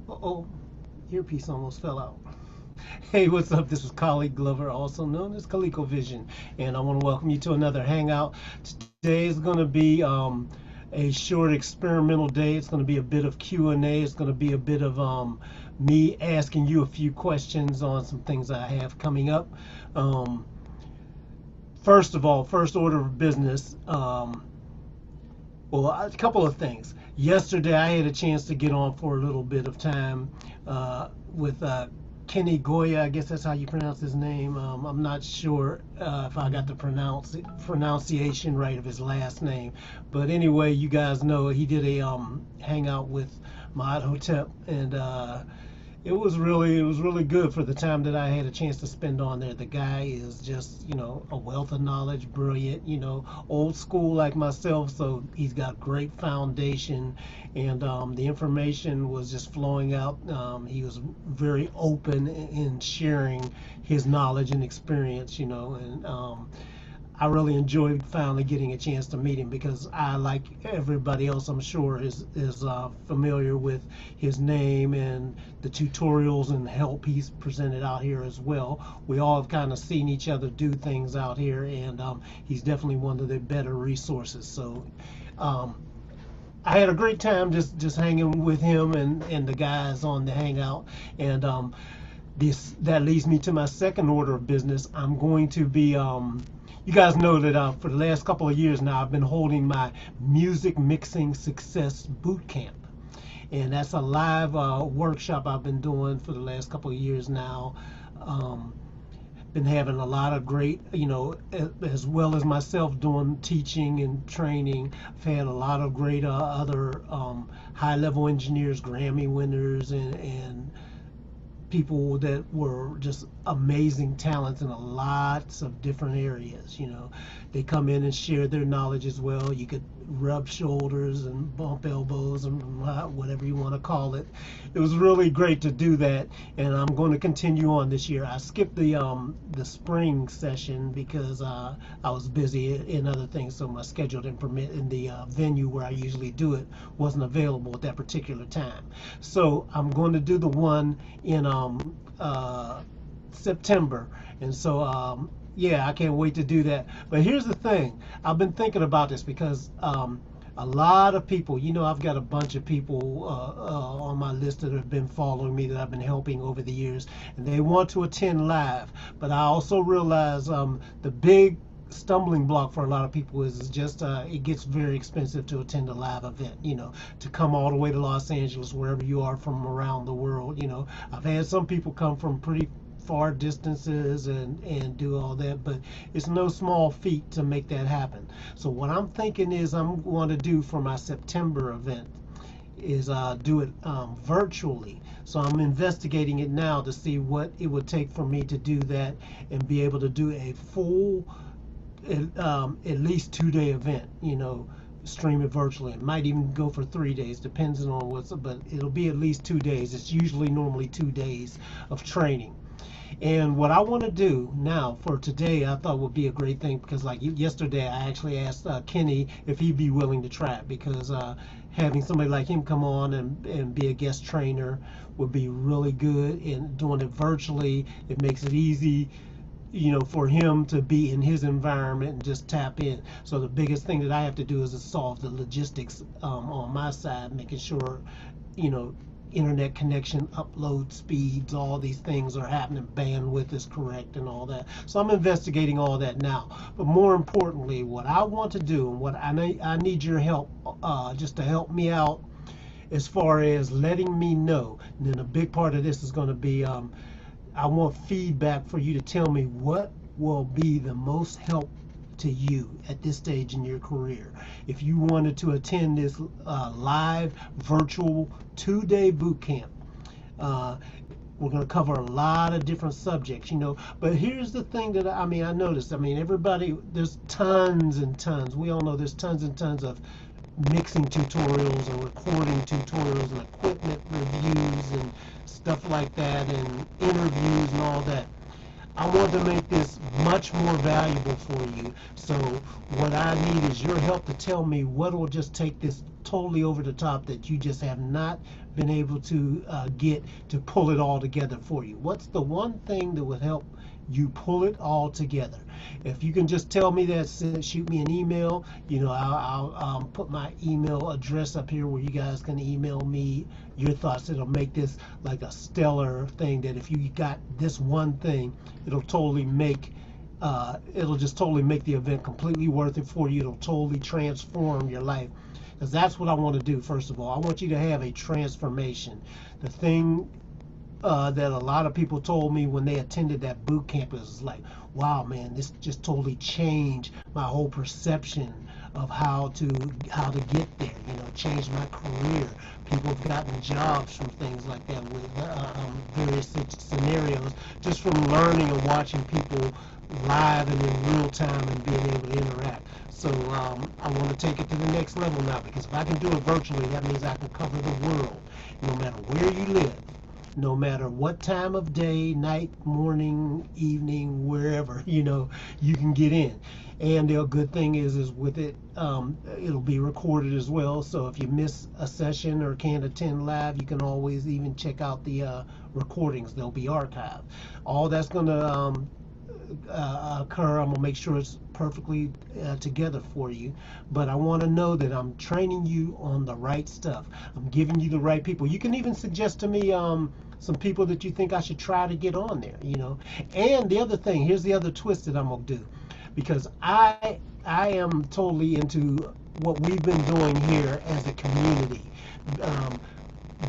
Oh, earpiece almost fell out. Hey, what's up? This is colleague Glover, also known as Khaliq-O-Vision, and I want to welcome you to another Hangout. Today is going to be a short experimental day. It's going to be a bit of Q&A. It's going to be a bit of me asking you a few questions on some things I have coming up. Um, First of all, first order of business. Well, a couple of things. Yesterday, I had a chance to get on for a little bit of time with Kenny Goya. I guess that's how you pronounce his name. I'm not sure if I got the pronunciation right of his last name, but anyway, you guys know he did a hangout with Maad Hotep, and it was really good for the time that I had a chance to spend on there. The guy is just, a wealth of knowledge, brilliant, old school like myself, so he's got great foundation, and the information was just flowing out. He was very open in sharing his knowledge and experience, and I really enjoyed finally getting a chance to meet him because I, like everybody else, I'm sure, is familiar with his name and the tutorials and help he's presented out here as well. We all have kind of seen each other do things out here, and he's definitely one of the better resources. So um, I had a great time just hanging with him and the guys on the Hangout, and this that leads me to my second order of business. I'm going to be you guys know that for the last couple of years now I've been holding my music mixing success boot camp, and that's a live workshop I've been doing for the last couple of years now. um, been having a lot of great, as well as myself doing teaching and training. I've had a lot of great other high level engineers, Grammy winners, and people that were just amazing talents in lots of different areas. They come in and share their knowledge as well. You could rub shoulders and bump elbows and whatever you want to call it. It was really great to do that, and I'm going to continue on this year. I skipped the spring session because I was busy in other things, so my schedule didn't permit, and the venue where I usually do it wasn't available at that particular time. So I'm going to do the one in September, and so yeah, I can't wait to do that. But here's the thing: I've been thinking about this because a lot of people, I've got a bunch of people on my list that have been following me that I've been helping over the years, and they want to attend live. But I also realize the big stumbling block for a lot of people is just it gets very expensive to attend a live event, to come all the way to Los Angeles, wherever you are from around the world. I've had some people come from pretty far distances and do all that, but it's no small feat to make that happen. So what I'm thinking is I'm going to do for my September event is do it virtually. So I'm investigating it now to see what it would take for me to do that and be able to do a full at least 2 day event, stream it virtually. It might even go for 3 days, depends on what's, but it'll be at least 2 days. It's usually normally 2 days of training. And what I want to do now for today, I thought would be a great thing because, like yesterday, I actually asked Kenny if he'd be willing to try it because having somebody like him come on and be a guest trainer would be really good. And doing it virtually, it makes it easy, for him to be in his environment and just tap in. So the biggest thing that I have to do is to solve the logistics on my side, making sure, you know, internet connection, upload speeds, all these things are happening, bandwidth is correct and all that. So I'm investigating all that now. But more importantly, what I want to do and what I need your help just to help me out as far as letting me know. And then a big part of this is going to be I want feedback for you to tell me what will be the most help to you at this stage in your career. If you wanted to attend this live virtual 2 day boot camp, uh, we're going to cover a lot of different subjects, but here's the thing that I noticed. Everybody, there's tons and tons. We all know there's tons and tons of mixing tutorials and recording tutorials and equipment reviews and stuff like that and interviews and all that. I want to make this much more valuable for you. So what I need is your help to tell me what will just take this totally over the top that you just have not been able to get to pull it all together for you. What's the one thing that would help you pull it all together? If you can just tell me that, shoot me an email. I'll put my email address up here where you guys can email me your thoughts. It'll make this like a stellar thing that if you got this one thing, it'll just totally make the event completely worth it for you. It'll totally transform your life, because that's what I want to do. First of all, I want you to have a transformation. The thing that a lot of people told me when they attended that boot camp is like, wow, man, this just totally changed my whole perception of how to get there. Changed my career. People have gotten jobs from things like that with various scenarios, just from learning and watching people live and in real time and being able to interact. So I want to take it to the next level now, because if I can do it virtually, that means I can cover the world, no matter where you live. No matter what time of day, night, morning, evening, wherever, you can get in. And the good thing is with it, it'll be recorded as well. So if you miss a session or can't attend live, you can always even check out the recordings. They'll be archived. All that's going to occur. I'm gonna make sure it's perfectly together for you, but I want to know that I'm training you on the right stuff. I'm giving you the right people. You can even suggest to me some people that you think I should try to get on there. And the other thing, here's the other twist that I'm gonna do, because I am totally into what we've been doing here as a community.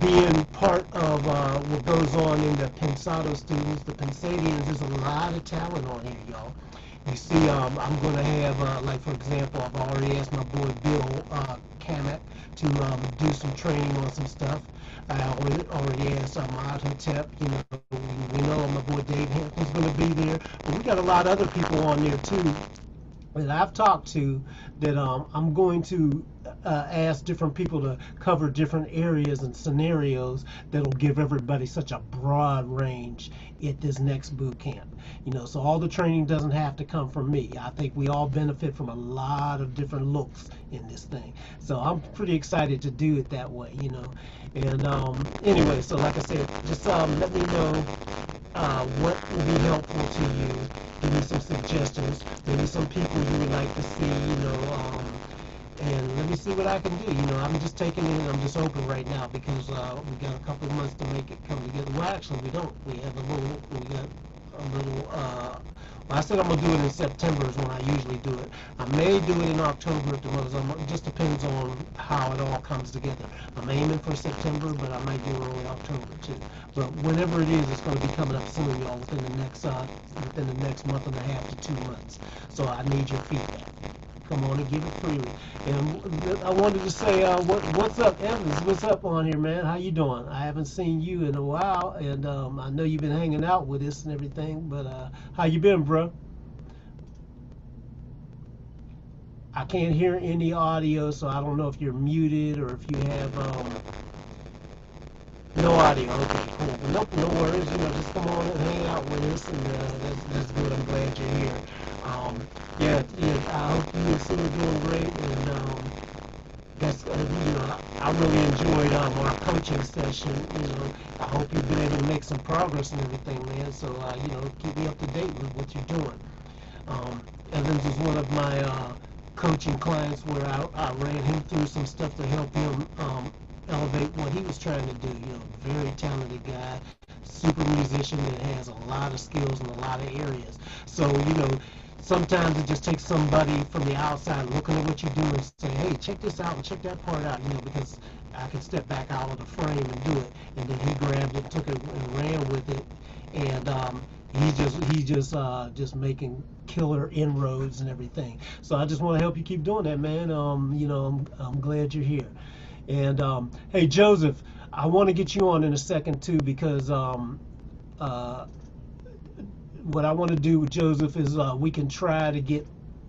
Being part of what goes on in the Pensado students, the Pensadians, there's a lot of talent on here, y'all. You see, I'm going to have, like, for example, I've already asked my boy Bill Kamek to do some training on some stuff. I already asked Ahmad Hotep, we know my boy Dave Hampton's going to be there, but we got a lot of other people on there too that I've talked to that I'm going to ask different people to cover different areas and scenarios that'll give everybody such a broad range at this next boot camp. So all the training doesn't have to come from me. I think we all benefit from a lot of different looks in this thing. So I'm pretty excited to do it that way, And anyway, so like I said, just let me know what will be helpful to you. Give me some suggestions. Maybe some people you would like to see, and let me see what I can do. I'm just taking it, I'm just open right now, because we got a couple of months to make it come together. Well, actually, we don't. We got a little, well, I said I'm going to do it in September is when I usually do it. I may do it in October at the most. It just depends on how it all comes together. I'm aiming for September, but I might do it early October too. But whenever it is, it's going to be coming up soon, y'all, within the next month and a half to 2 months. So I need your feedback. Come on and give it freely. And I wanted to say, what's up, Evans? What's up on here, man? How you doing? I haven't seen you in a while, and I know you've been hanging out with us and everything, but how you been, bro? I can't hear any audio, so I don't know if you're muted or if you have no audio. Okay, cool. Nope, no worries. Just come on and hang out with us, and that's good. I'm glad you're here. Yeah, I hope you and Sue are doing great, and that's I really enjoyed our coaching session. I hope you've been able to make some progress and everything, man. So keep me up to date with what you're doing. Evans is one of my coaching clients where I ran him through some stuff to help him elevate what he was trying to do. Very talented guy, super musician that has a lot of skills in a lot of areas. So sometimes it just takes somebody from the outside looking at what you do and say, hey, check this out and check that part out, because I can step back out of the frame and do it. And then he grabbed it, took it, and ran with it. And he's just making killer inroads and everything. So I just want to help you keep doing that, man. I'm glad you're here. And hey, Joseph, I want to get you on in a second too, because what I want to do with Joseph is we can try to get,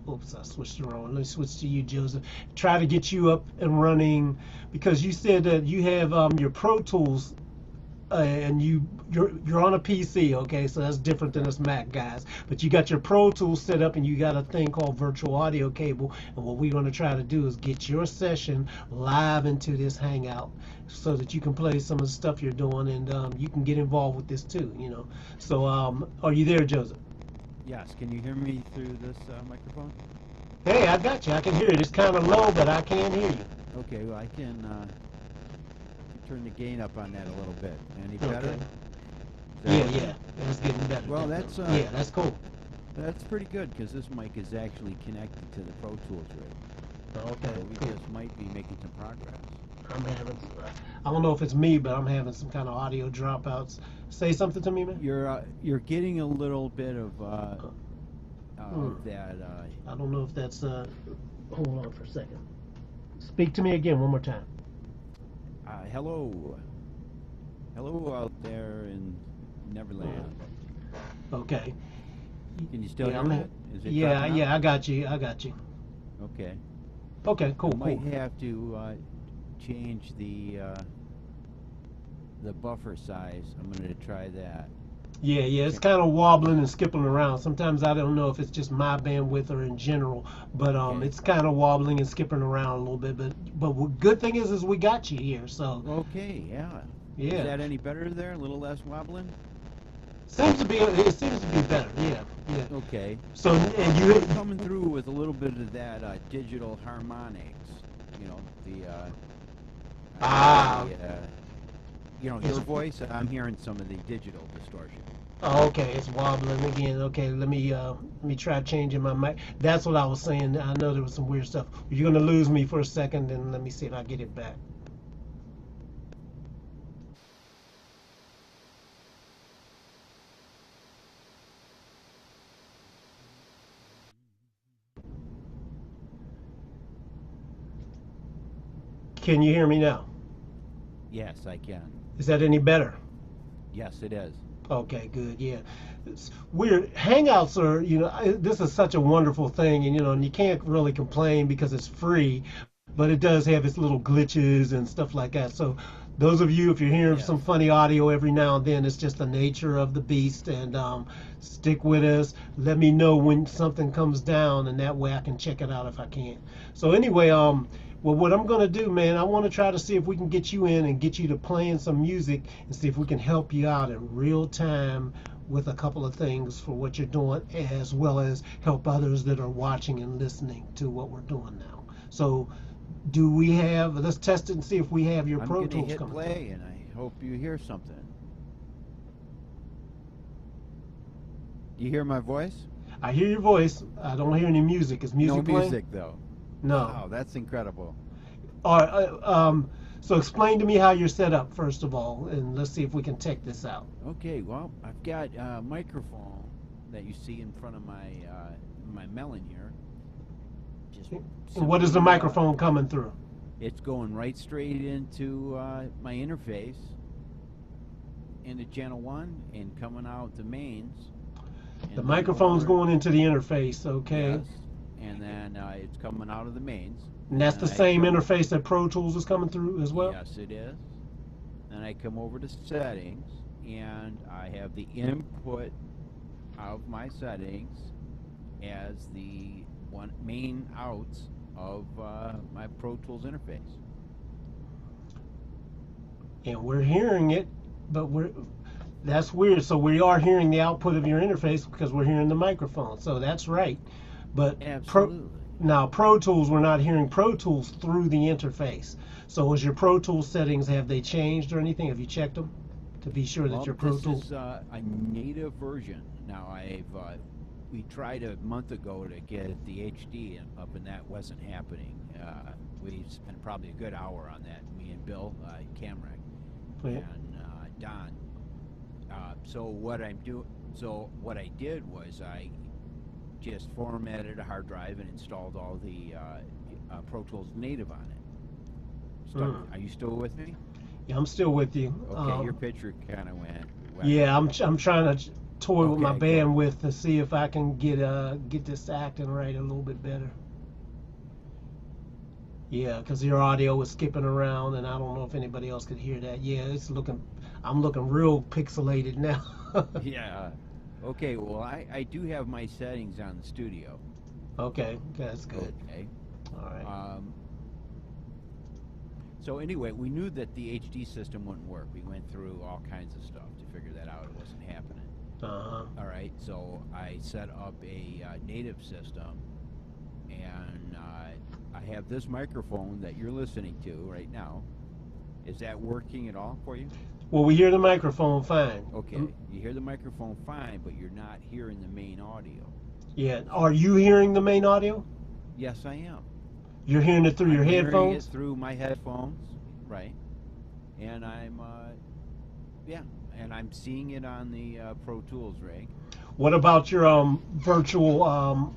oops, I switched it wrong. Let me switch to you, Joseph. Try to get you up and running, because you said that you have your Pro Tools and you're on a PC, okay? So that's different than us Mac guys. But you got your Pro Tools set up, and you got a thing called virtual audio cable. And what we're going to try to do is get your session live into this Hangout, so that you can play some of the stuff you're doing, and you can get involved with this too. So are you there, Joseph? Yes, can you hear me through this microphone? Hey, I got you. I can hear it. It's kind of low, but I can hear you. Okay, well I can turn the gain up on that a little bit. Any better? Okay. Yeah, it's getting better. Well, that's yeah, that's cool. That's pretty good because this mic is actually connected to the Pro Tools rig. Okay, So we cool. just might be making some progress. I don't know if it's me, but I'm having some kind of audio dropouts. Say something to me, man. You're getting a little bit of that. I don't know if that's. Hold on for a second. Speak to me again one more time. Hello out there in Neverland. Okay. Can you still hear me? it? Is it dropping out? I got you. Okay. Okay, cool, I might have to change the buffer size. I'm going to try that. Yeah, it's kind of wobbling and skipping around. Sometimes I don't know if it's just my bandwidth or in general, but Okay. it's kind of wobbling and skipping around a little bit. But good thing is we got you here. So Okay, yeah. yeah, Is that any better there? A little less wobbling? it seems to be better. Yeah. Okay. So and You're you coming through with a little bit of that digital harmonics. You know, your voice. I'm hearing some of the digital distortion. Oh, okay, it's wobbling again. Okay, let me try changing my mic. That's what I was saying. I know there was some weird stuff. You're gonna lose me for a second, and let me see if I get it back. Can you hear me now? Yes, I can. Is that any better? Yes, it is. Okay, good. Yeah, it's weird. Hangouts are, this is such a wonderful thing, and you can't really complain because it's free, but it does have its little glitches and stuff like that. So, those of you, if you're hearing Yes. some funny audio every now and then, it's just the nature of the beast. And stick with us. Let me know when something comes down, and that way I can check it out if I can. So anyway, well, what I'm going to do, man, I want to try to see if we can get you in and get you to playing some music and see if we can help you out in real time with a couple of things for what you're doing, as well as help others that are watching and listening to what we're doing now. So let's test it and see if we have your Pro I'm going Tools to hit coming play, and I hope you hear something. You hear my voice? I hear your voice. I don't hear any music. Is music No playing? music, though. No. Wow, that's incredible. All right. So explain to me how you're set up, first of all, and let's see if we can check this out. Okay, well, I've got a microphone that you see in front of my melon here. Just And what is the simply, microphone coming through? It's going right straight into my interface, into channel 1, and coming out the mains. The microphone's going into the interface, okay? Yes, and then it's coming out of the mains. And that's the And I same come- interface that Pro Tools is coming through as well? Yes, it is. Then I come over to settings, and I have the input of my settings as the main outs of my Pro Tools interface. And we're hearing it, but that's weird. So we are hearing the output of your interface because we're hearing the microphone. So that's right. But Absolutely. Now Pro Tools, we're not hearing Pro Tools through the interface. So is your Pro Tools settings, have they changed or anything? Have you checked them to be sure that your Pro Tools? This is a native version. Now we tried a month ago to get the HD up, and that wasn't happening. We spent probably a good hour on that. Me and Bill Camrec Yeah. and Don. So what I did was I just formatted a hard drive and installed all the Pro Tools native on it. Are you still with me? Yeah, I'm still with you. Okay, your picture kind of went. Yeah, I'm trying to toy with my Okay, cool. bandwidth to see if I can get this acting right a little bit better. Yeah, because your audio was skipping around, and I don't know if anybody else could hear that. Yeah, I'm looking real pixelated now. Yeah. Okay, well, I do have my settings on the studio. Okay, that's good. Okay. All right. Um, so anyway, we knew that the HD system wouldn't work. We went through all kinds of stuff to figure that out. It wasn't happening. Uh-huh. All right, so I set up a native system, and I have this microphone that you're listening to right now. Is that working at all for you? Well, we hear the microphone fine. Okay, you hear the microphone fine, but you're not hearing the main audio. Yeah. Are you hearing the main audio? Yes, I am. You're hearing it through your I'm hearing it headphones? through my headphones, right? And yeah, and I'm seeing it on the Pro Tools rig. What about your virtual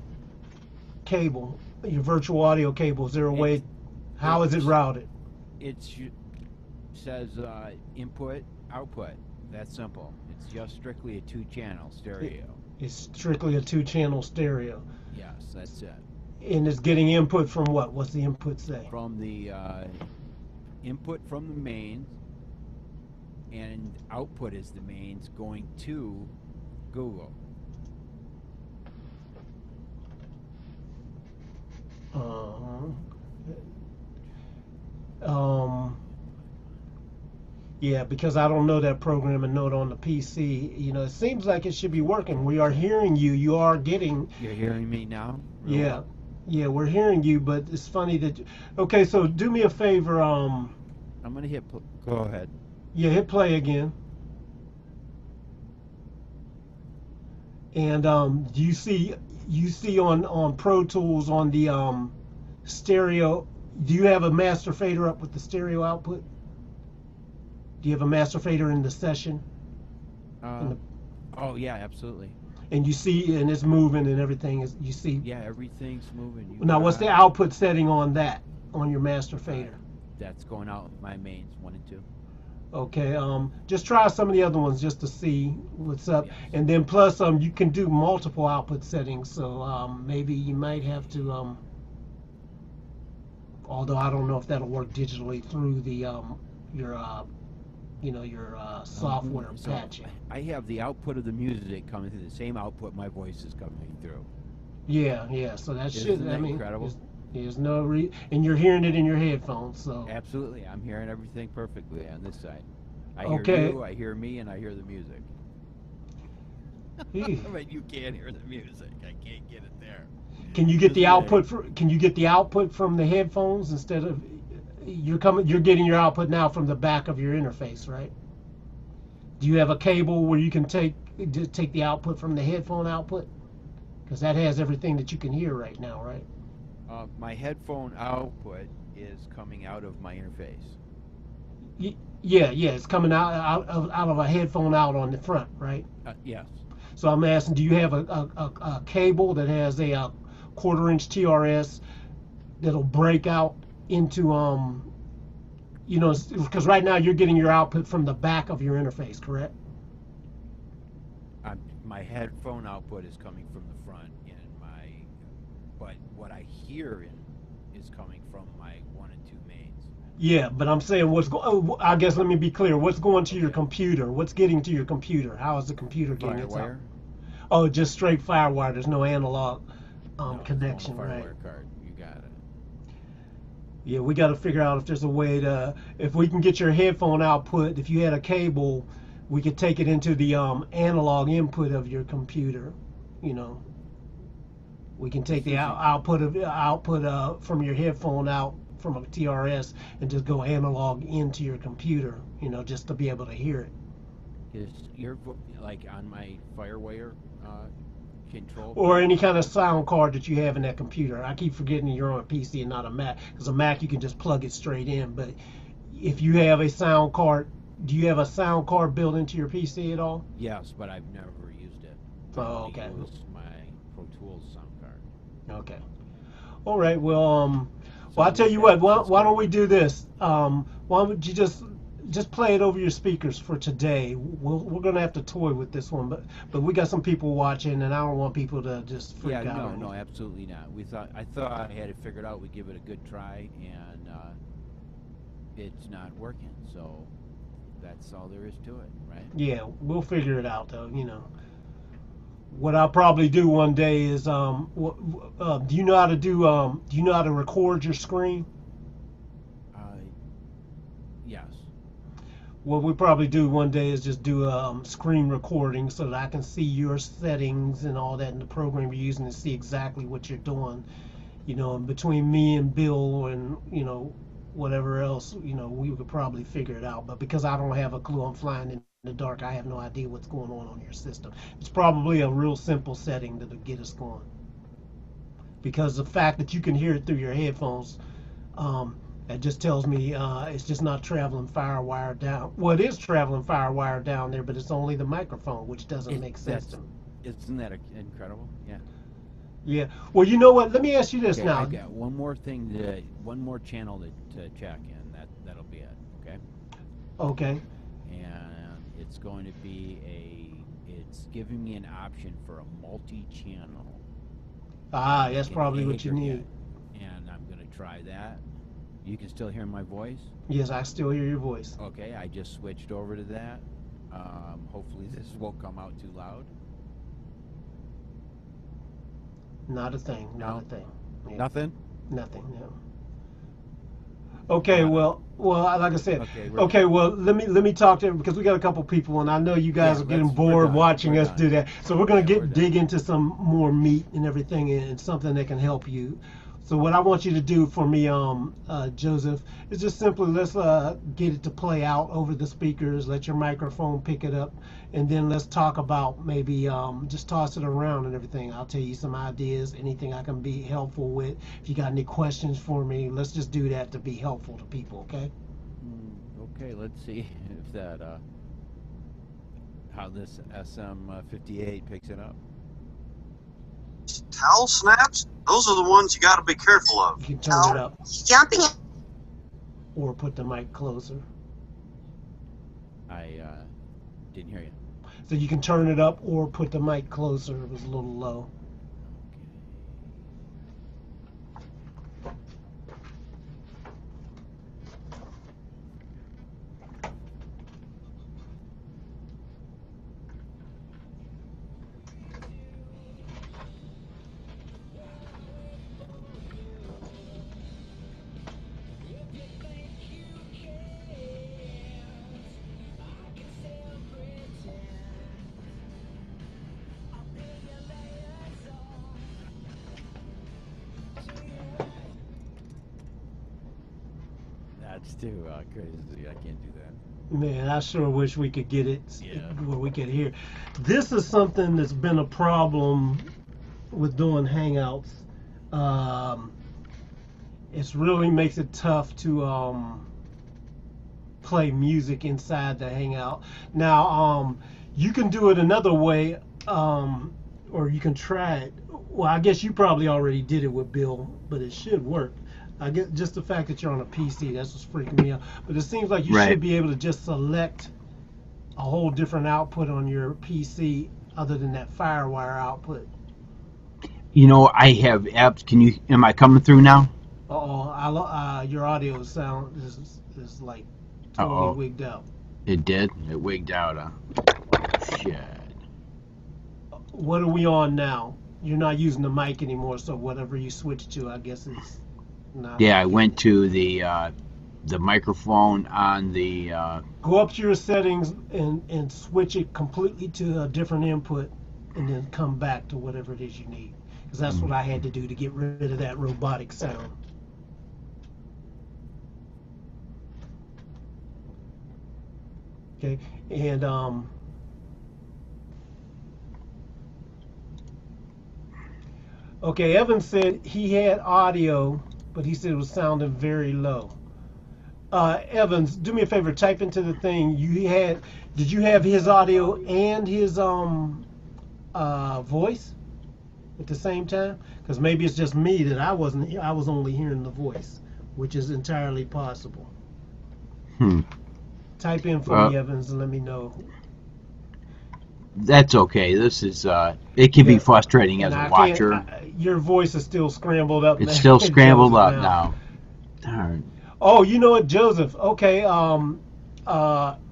cable? Your virtual audio cable? Is there a way? How is it routed? It says input, output. That's simple. It's just strictly a two-channel stereo. It's strictly a two-channel stereo. Yes, that's it. And it's getting input from what? What's the input say? From the input from the mains, and output is the mains going to Google. Yeah, because I don't know that programming note on the PC. You know, it seems like it should be working. We are hearing you. You are getting. You're hearing me now? Real Yeah. well? Yeah, we're hearing you, but it's funny that. Okay, so do me a favor. I'm gonna hit. Go ahead. Yeah, hit play again. And do you see on Pro Tools on the stereo? Do you have a master fader up with the stereo output? Do you have a master fader in the session? Oh yeah, absolutely. And you see, and it's moving and everything is. You see. Yeah, everything's moving. Now, what's the output setting on that on your master fader? That's going out with my mains 1 and 2. Okay, just try some of the other ones just to see what's up. Yes. And then plus you can do multiple output settings, so maybe you might have to although I don't know if that'll work digitally through the your software So patching. I have the output of the music coming through the same output my voice is coming through. Yeah, so that should, Isn't I that mean, incredible? there's no and you're hearing it in your headphones, so. Absolutely, I'm hearing everything perfectly on this side. I Okay. hear you, I hear me, and I hear the music. But you can't hear the music. I can't get it there. Can you get the Listen, output can you get the output from the headphones instead of you're getting your output now from the back of your interface, right? Do you have a cable where you can take the output from the headphone output? Because that has everything that you can hear right now, right? My headphone output is coming out of my interface. Yeah, it's coming out of a headphone out on the front, right? Yes. So I'm asking, do you have a cable that has a 1/4-inch TRS that'll break out into because right now you're getting your output from the back of your interface, correct? My headphone output is coming from the front, but what I hear is coming from my 1 and 2 mains. Yeah, but I'm saying I guess let me be clear. What's going to your computer? What's getting to your computer? How is the computer getting its out? Firewire? Oh, just straight FireWire. There's no analog No, connection, Firewire right? card. You got it. Yeah, we got to figure out if there's a way if we can get your headphone output. If you had a cable, we could take it into the analog input of your computer. We can take the output from your headphone out from a TRS and just go analog into your computer. Just to be able to hear it. Is your like on my FireWire control? Or any kind of sound card that you have in that computer. I keep forgetting you're on a PC and not a Mac, because a Mac you can just plug it straight in. But if you have a sound card, do you have a sound card built into your PC at all? Yes, but I've never used it. Oh, okay. I use my Pro Tools sound card. Okay. All right. Well, I tell you what. Why don't we do this? Why don't you just just play it over your speakers for today. We're gonna have to toy with this one, but we got some people watching, and I don't want people to just freak Yeah, out. no, absolutely not. I thought I had it figured out. We give it a good try, and it's not working. So that's all there is to it, right? Yeah, we'll figure it out though. What I'll probably do one day is do you know how to do you know how to record your screen? Yes. What we probably do one day is just do a screen recording so that I can see your settings and all that in the program you're using to see exactly what you're doing. And between me and Bill and whatever else, we could probably figure it out. But because I don't have a clue, I'm flying in the dark. I have no idea what's going on your system. It's probably a real simple setting that'll get us going. Because the fact that you can hear it through your headphones, it just tells me it's just not traveling firewire down. Well, it is traveling firewire down there, but it's only the microphone, which doesn't make sense to me. Isn't that incredible? Yeah. Yeah. Well, you know what? Let me ask you this Okay, now. I got one more thing, one more channel to check in. That'll be it. Okay. Okay. And it's going to be it's giving me an option for a multi-channel. That's probably what you need. And I'm going to try that. You can still hear my voice? Yes, I still hear your voice. Okay, I just switched over to that. Hopefully this won't come out too loud. Not a thing. Not a thing. Yeah. Nothing? Nothing. No. Okay. Well, like I said. Okay. Well, let me talk to him because we got a couple people, and I know you guys are getting bored watching us do that. So we're gonna dig into some more meat and everything, and something that can help you. So what I want you to do for me, Joseph, is just simply let's get it to play out over the speakers. Let your microphone pick it up, and then let's talk about maybe just toss it around and everything. I'll tell you some ideas, anything I can be helpful with. If you got any questions for me, let's just do that to be helpful to people. Okay? Okay. Let's see if that how this SM58 picks it up. Towel snaps? Those are the ones you got to be careful of. You can turn it up. Jumping in. Or put the mic closer. I didn't hear you. So you can turn it up or put the mic closer. It was a little low. That's too crazy. I can't do that. Man, I sure wish we could get it Yeah. where we could hear. This is something that's been a problem with doing Hangouts. It really makes it tough to play music inside the Hangout. Now, you can do it another way, or you can try it. Well, I guess you probably already did it with Bill, but it should work. I get just the fact that you're on a PC, that's what's freaking me out. But it seems like you should be able to just select a whole different output on your PC other than that FireWire output. I have apps. Am I coming through now? Your audio sound is like totally wigged out. It did? It wigged out. Shit. What are we on now? You're not using the mic anymore, so whatever you switch to, I guess is not. Yeah, I went to the microphone on the. Go up to your settings and switch it completely to a different input, and then come back to whatever it is you need. Because that's what I had to do to get rid of that robotic sound. Okay, and okay, Evan said he had audio, but he said it was sounding very low. Evans, do me a favor, type into the thing did you have his audio and his voice at the same time? Because maybe it's just me that I was only hearing the voice, which is entirely possible. Type in for me, Evans, and let me know. That's okay. This is it can be frustrating as And a watcher. Your voice is still scrambled up. It's still scrambled Joseph up now. Darn. Oh, you know what, Joseph? Okay,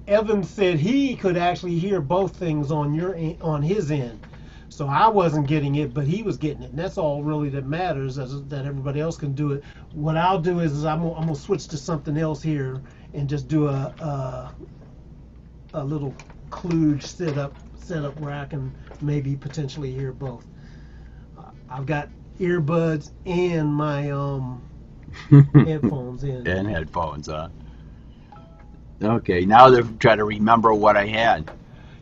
Evans said he could actually hear both things on his end. So I wasn't getting it, but he was getting it, and that's all really that matters. That everybody else can do it. What I'll do is I'm gonna switch to something else here and just do a little kludge setup where I can maybe potentially hear both. I've got earbuds and my headphones in. And headphones on. Okay, now they're trying to remember what I had.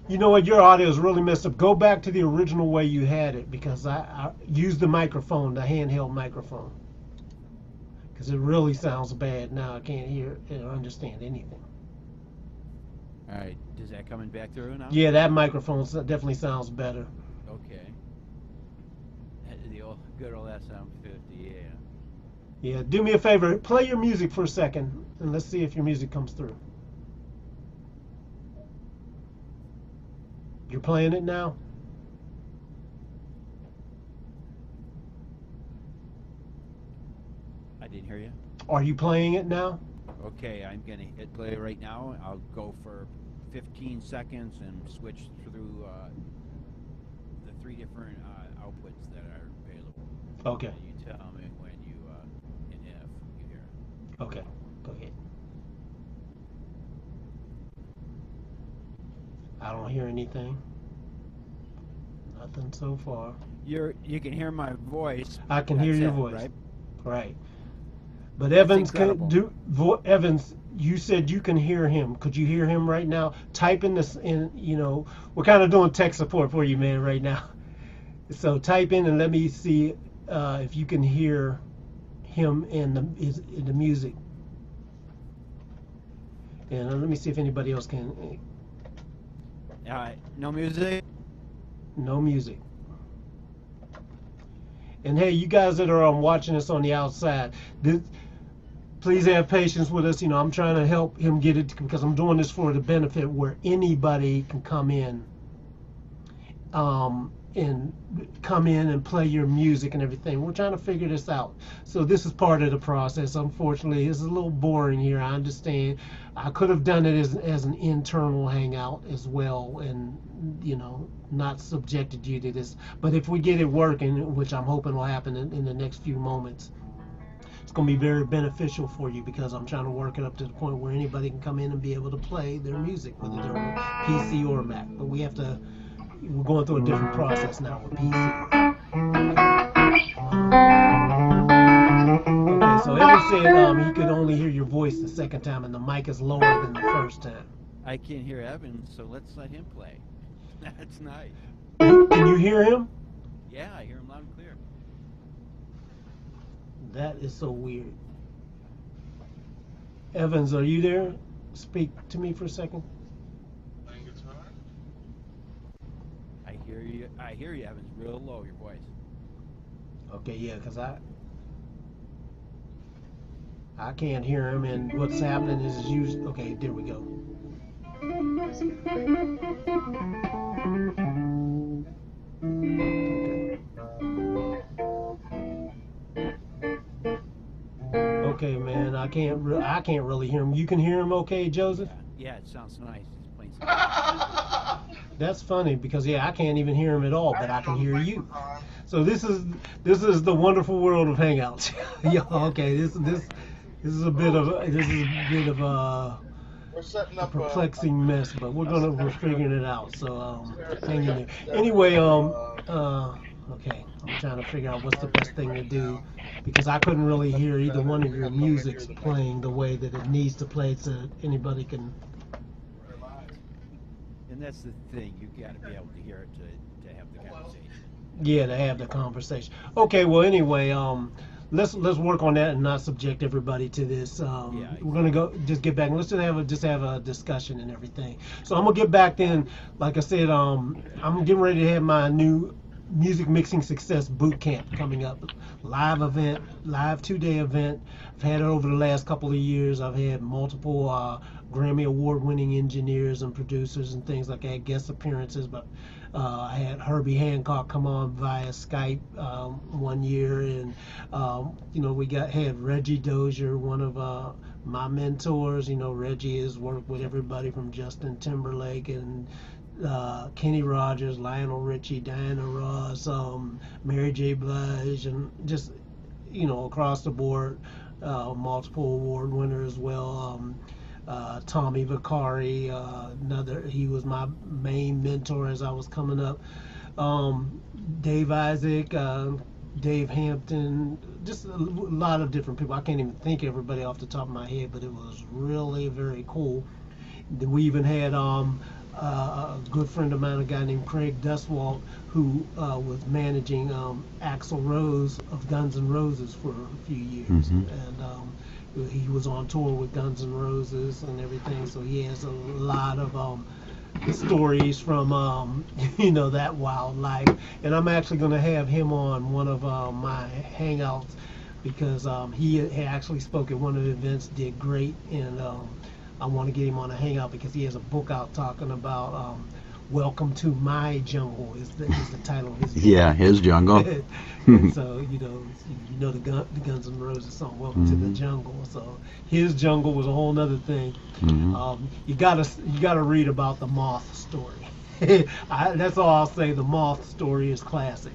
You know what? Your audio is really messed up. Go back to the original way you had it, because I used the microphone, the handheld microphone, because it really sounds bad now. I can't hear or understand anything. All right, is that coming back through now? Yeah, that microphone definitely sounds better. Okay. The good old SM50, yeah. Yeah, do me a favor. Play your music for a second, and let's see if your music comes through. You're playing it now? I didn't hear you. Are you playing it now? Okay, I'm going to hit play right now. I'll go for 15 seconds and switch through the 3 different outputs that are available. Okay. You tell me when you and if you hear it. Okay, go ahead. I don't hear anything. Nothing so far. You can hear my voice. I can hear That's your it, voice. right? Right. But Evans incredible. Evans, you said you can hear him. Could you hear him right now? Type in this in, we're kind of doing tech support for you, man, right now. So type in and let me see if you can hear him in the music. And let me see if anybody else can. No music? No music. And hey, you guys that are watching us on the outside, please have patience with us. I'm trying to help him get it, because I'm doing this for the benefit where anybody can come in and play your music and everything. We're trying to figure this out. So this is part of the process. Unfortunately, it's a little boring here. I understand. I could have done it as an internal hangout as well, and not subjected you to this. But if we get it working, which I'm hoping will happen in the next few moments, it's going to be very beneficial for you, because I'm trying to work it up to the point where anybody can come in and be able to play their music, whether they're on PC or Mac. But we're going through a different process now with PC. Okay, so Evan said he could only hear your voice the second time, and the mic is lower than the first time. I can't hear Evan, so let's let him play. That's nice. Can you hear him? Yeah, I hear him loud and clear. That is so weird. Evans, are you there? Speak to me for a second. I hear you, Evans, real low, your voice. Okay, yeah, because I can't hear him, and what's happening is usually... Okay, there we go. Okay, man, I can't really hear him. You can hear him okay, Joseph? Yeah, it sounds nice. He's playing some That's funny, because I can't even hear him at all, but I can hear you. So this is the wonderful world of Hangouts. Yeah, okay, this is a bit of a perplexing mess, but we're figuring it out. So hang in there. Anyway, okay, I'm trying to figure out what's the best thing to do, because I couldn't really hear either one of your musics playing the way that it needs to play, so anybody can. And that's the thing, you got to be able to hear it to have the conversation. Yeah, to have the conversation. Okay, well anyway, let's work on that and not subject everybody to this. We're gonna just get back and let's just have a discussion and everything. So I'm gonna get back then. Like I said, I'm getting ready to have my new Music Mixing Success Boot Camp coming up. Live event, live 2-day event. I've had it over the last couple of years. I've had multiple Grammy Award-winning engineers and producers and things like that, guest appearances. But I had Herbie Hancock come on via Skype one year, and we had Reggie Dozier, one of my mentors. Reggie has worked with everybody from Justin Timberlake and Kenny Rogers, Lionel Richie, Diana Ross, Mary J. Blige, and just across the board, multiple award winners as well. Tommy Vicari, he was my main mentor as I was coming up. Dave Isaac, Dave Hampton, just a lot of different people. I can't even think of everybody off the top of my head, but it was really very cool. We even had a good friend of mine, a guy named Craig Duswalt, who was managing Axl Rose of Guns N' Roses for a few years. Mm-hmm. And he was on tour with Guns N' Roses and everything, so he has a lot of stories from that wild life. And I'm actually going to have him on one of my Hangouts, because he actually spoke at one of the events, did great, and I want to get him on a Hangout because he has a book out talking about Welcome to My Jungle is the title of his book. Yeah, his jungle. And so the Guns N' Roses song Welcome to the Jungle. So his jungle was a whole nother thing. Mm-hmm. You gotta read about the moth story. That's all I'll say. The moth story is classic.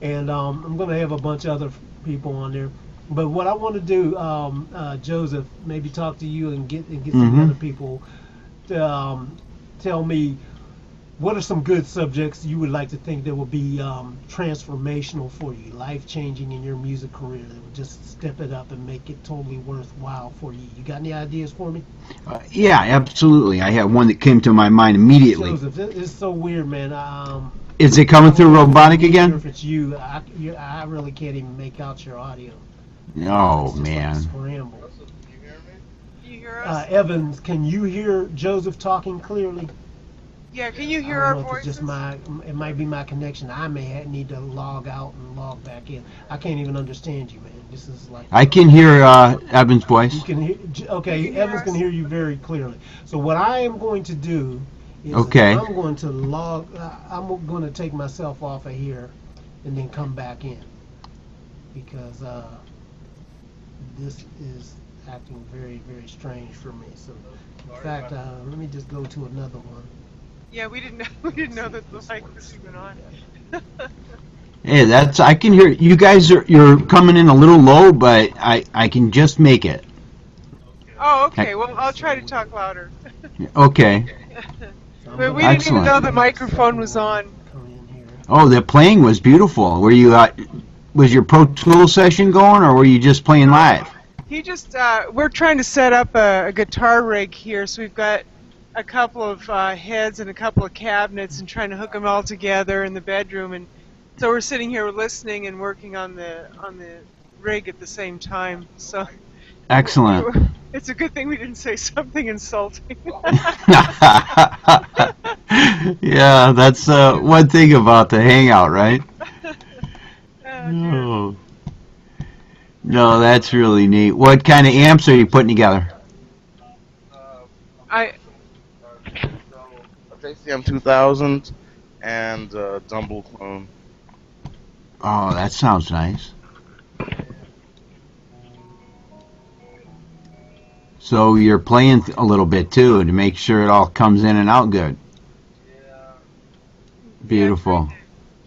And I'm gonna have a bunch of other people on there. But what I want to do, Joseph, maybe talk to you and get some other people to tell me what are some good subjects you would like to think that will be transformational for you, life-changing in your music career, that would just step it up and make it totally worthwhile for you. You got any ideas for me? Yeah, absolutely. I have one that came to my mind immediately. Joseph, it's so weird, man. Is it coming through robotic again? If it's you, I really can't even make out your audio. Oh, It's just man. like a scramble. Can you hear me? Can you hear us? Evans, can you hear Joseph talking clearly? Yeah, can you I hear don't our know if it's voices? just it might be my connection. I may need to log out and log back in. I can't even understand you, man. This is like I can hear Evan's voice. you can hear. Okay, Can you hear Evans can us? hear you very clearly. So what I am going to do is Okay. I'm going to I'm going to take myself off of here and then come back in, because this is acting very, very strange for me. So in fact, let me just go to another one. Yeah, we didn't know that the mic was even on. Hey, I can hear you guys. You're coming in a little low, but I can just make it. Oh, okay. Well, I'll try to talk louder. Okay. But we didn't even Excellent. know the microphone was on. Come in here. Oh, the playing was beautiful. Were you? Was your Pro Tools session going, or were you just playing live? He just, we're trying to set up a guitar rig here, so we've got a couple of heads and a couple of cabinets and trying to hook them all together in the bedroom, and so we're sitting here listening and working on the rig at the same time. So Excellent. it's a good thing we didn't say something insulting. Yeah, that's one thing about the Hangout, right? Oh, dear. No. No, that's really neat. What kind of amps are you putting together? I JCM 2000 and Dumble clone. Oh, that sounds nice. So you're playing a little bit too to make sure it all comes in and out good. Beautiful.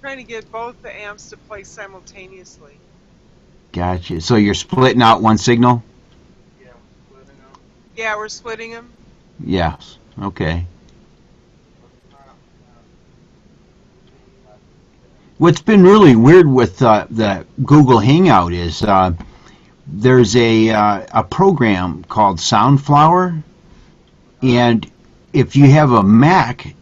trying to get both the amps to play simultaneously. Gotcha. So you're splitting out one signal? Yeah, we're splitting them. Yes. Okay. What's been really weird with the Google Hangout is there's a program called Soundflower, and if you have a Mac,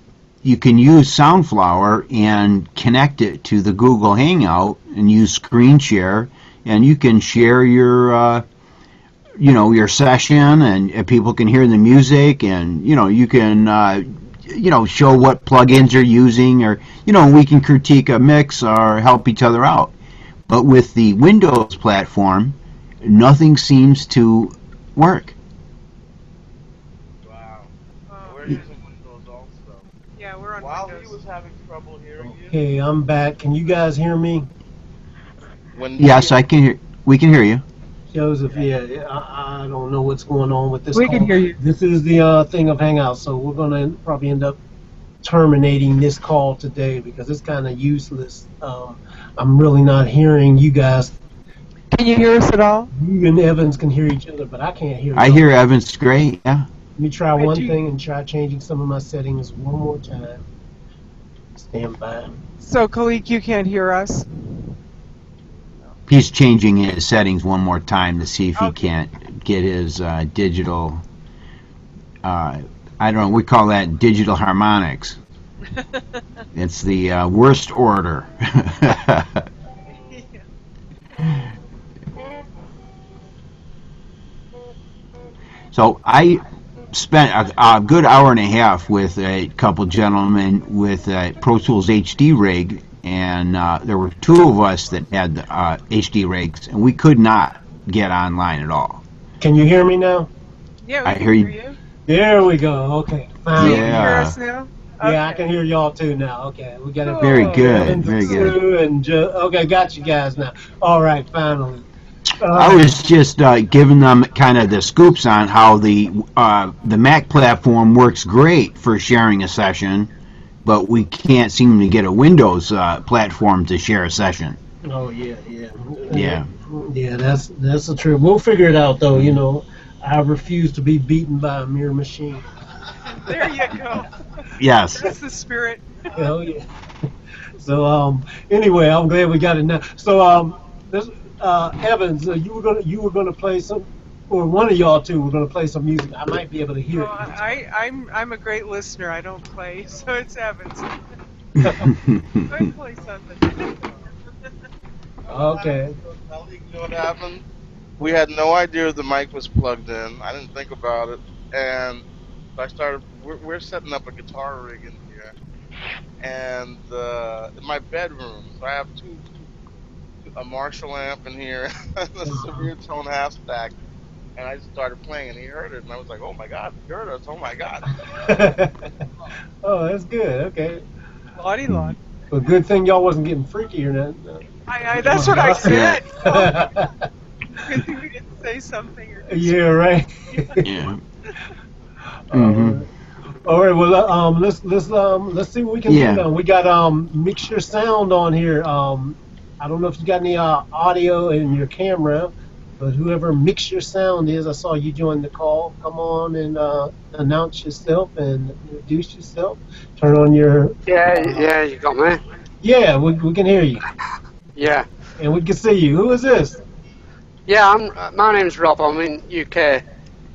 you can use Soundflower and connect it to the Google Hangout and use screen share, and you can share your your session, and people can hear the music, and you can show what plugins you're using, or we can critique a mix or help each other out. But with the Windows platform, nothing seems to work. Wow. Oh, We're using Windows also. yeah, we're on While he Windows. was having trouble hearing you, Okay, I'm back. Can you guys hear me? when Yes, I can hear. We can hear you. Joseph, yeah, I don't know what's going on with this We call. can hear you. This is the thing of Hangouts, so we're going to probably end up terminating this call today because it's kind of useless. I'm really not hearing you guys. Can you hear us at all? You and Evans can hear each other, but I can't hear I y'all. hear Evans great. Yeah. Let me try Hey, one do you- thing and try changing some of my settings one more time. Stand by. So, Khaliq, you can't hear us? He's changing his settings one more time to see if he Okay. can't get his digital. I don't know. We call that digital harmonics. It's the worst order. So I spent a good hour and a half with a couple gentlemen with a Pro Tools HD rig, and there were two of us that had HD rigs, and we could not get online at all. Can you hear me now? Yeah, we I can hear you. you. There we go. Okay. So Fine. you can hear Yeah. us now? Yeah, I Okay. can hear y'all too now. Okay, we got it. Very Cool. good. Evans Very and good. Sue and okay, got you guys now. All right, finally. I was just giving them kind of the scoops on how the Mac platform works great for sharing a session, but we can't seem to get a Windows platform to share a session. Oh yeah, yeah. Yeah. Yeah, that's the truth. We'll figure it out though. I refuse to be beaten by a mere machine. There you go. Yes. That's the spirit. Hell yeah. So anyway, I'm glad we got it now. So this Evans, you were gonna play some, or one of y'all two were gonna play some music. I might be able to hear Oh, it. I'm a great listener. I don't play, so it's Evans. Go ahead and play something. Okay. You know what happened? We had no idea the mic was plugged in. I didn't think about it, and I started. We're setting up a guitar rig in here, and in my bedroom, so I have a Marshall amp in here, and a severe tone half stack, and I just started playing, and he heard it, and I was like, "Oh my God, he heard us! Oh my God!" Oh, that's good. Okay. Lottie Lot. Well, good thing y'all wasn't getting freaky or nothing. That's what I said. Yeah. Good thing we didn't say something. Or Yeah, right. Yeah. Mhm. All right. Well, let's see what we can Yeah. do now. We got mixture sound on here. I don't know if you got any audio in your camera, but whoever mixture sound is, I saw you join the call. Come on and announce yourself and introduce yourself. Turn on your. Yeah, you got me. Yeah, we can hear you Yeah, and we can see you. Who is this? yeah. My name's Rob. I'm in UK,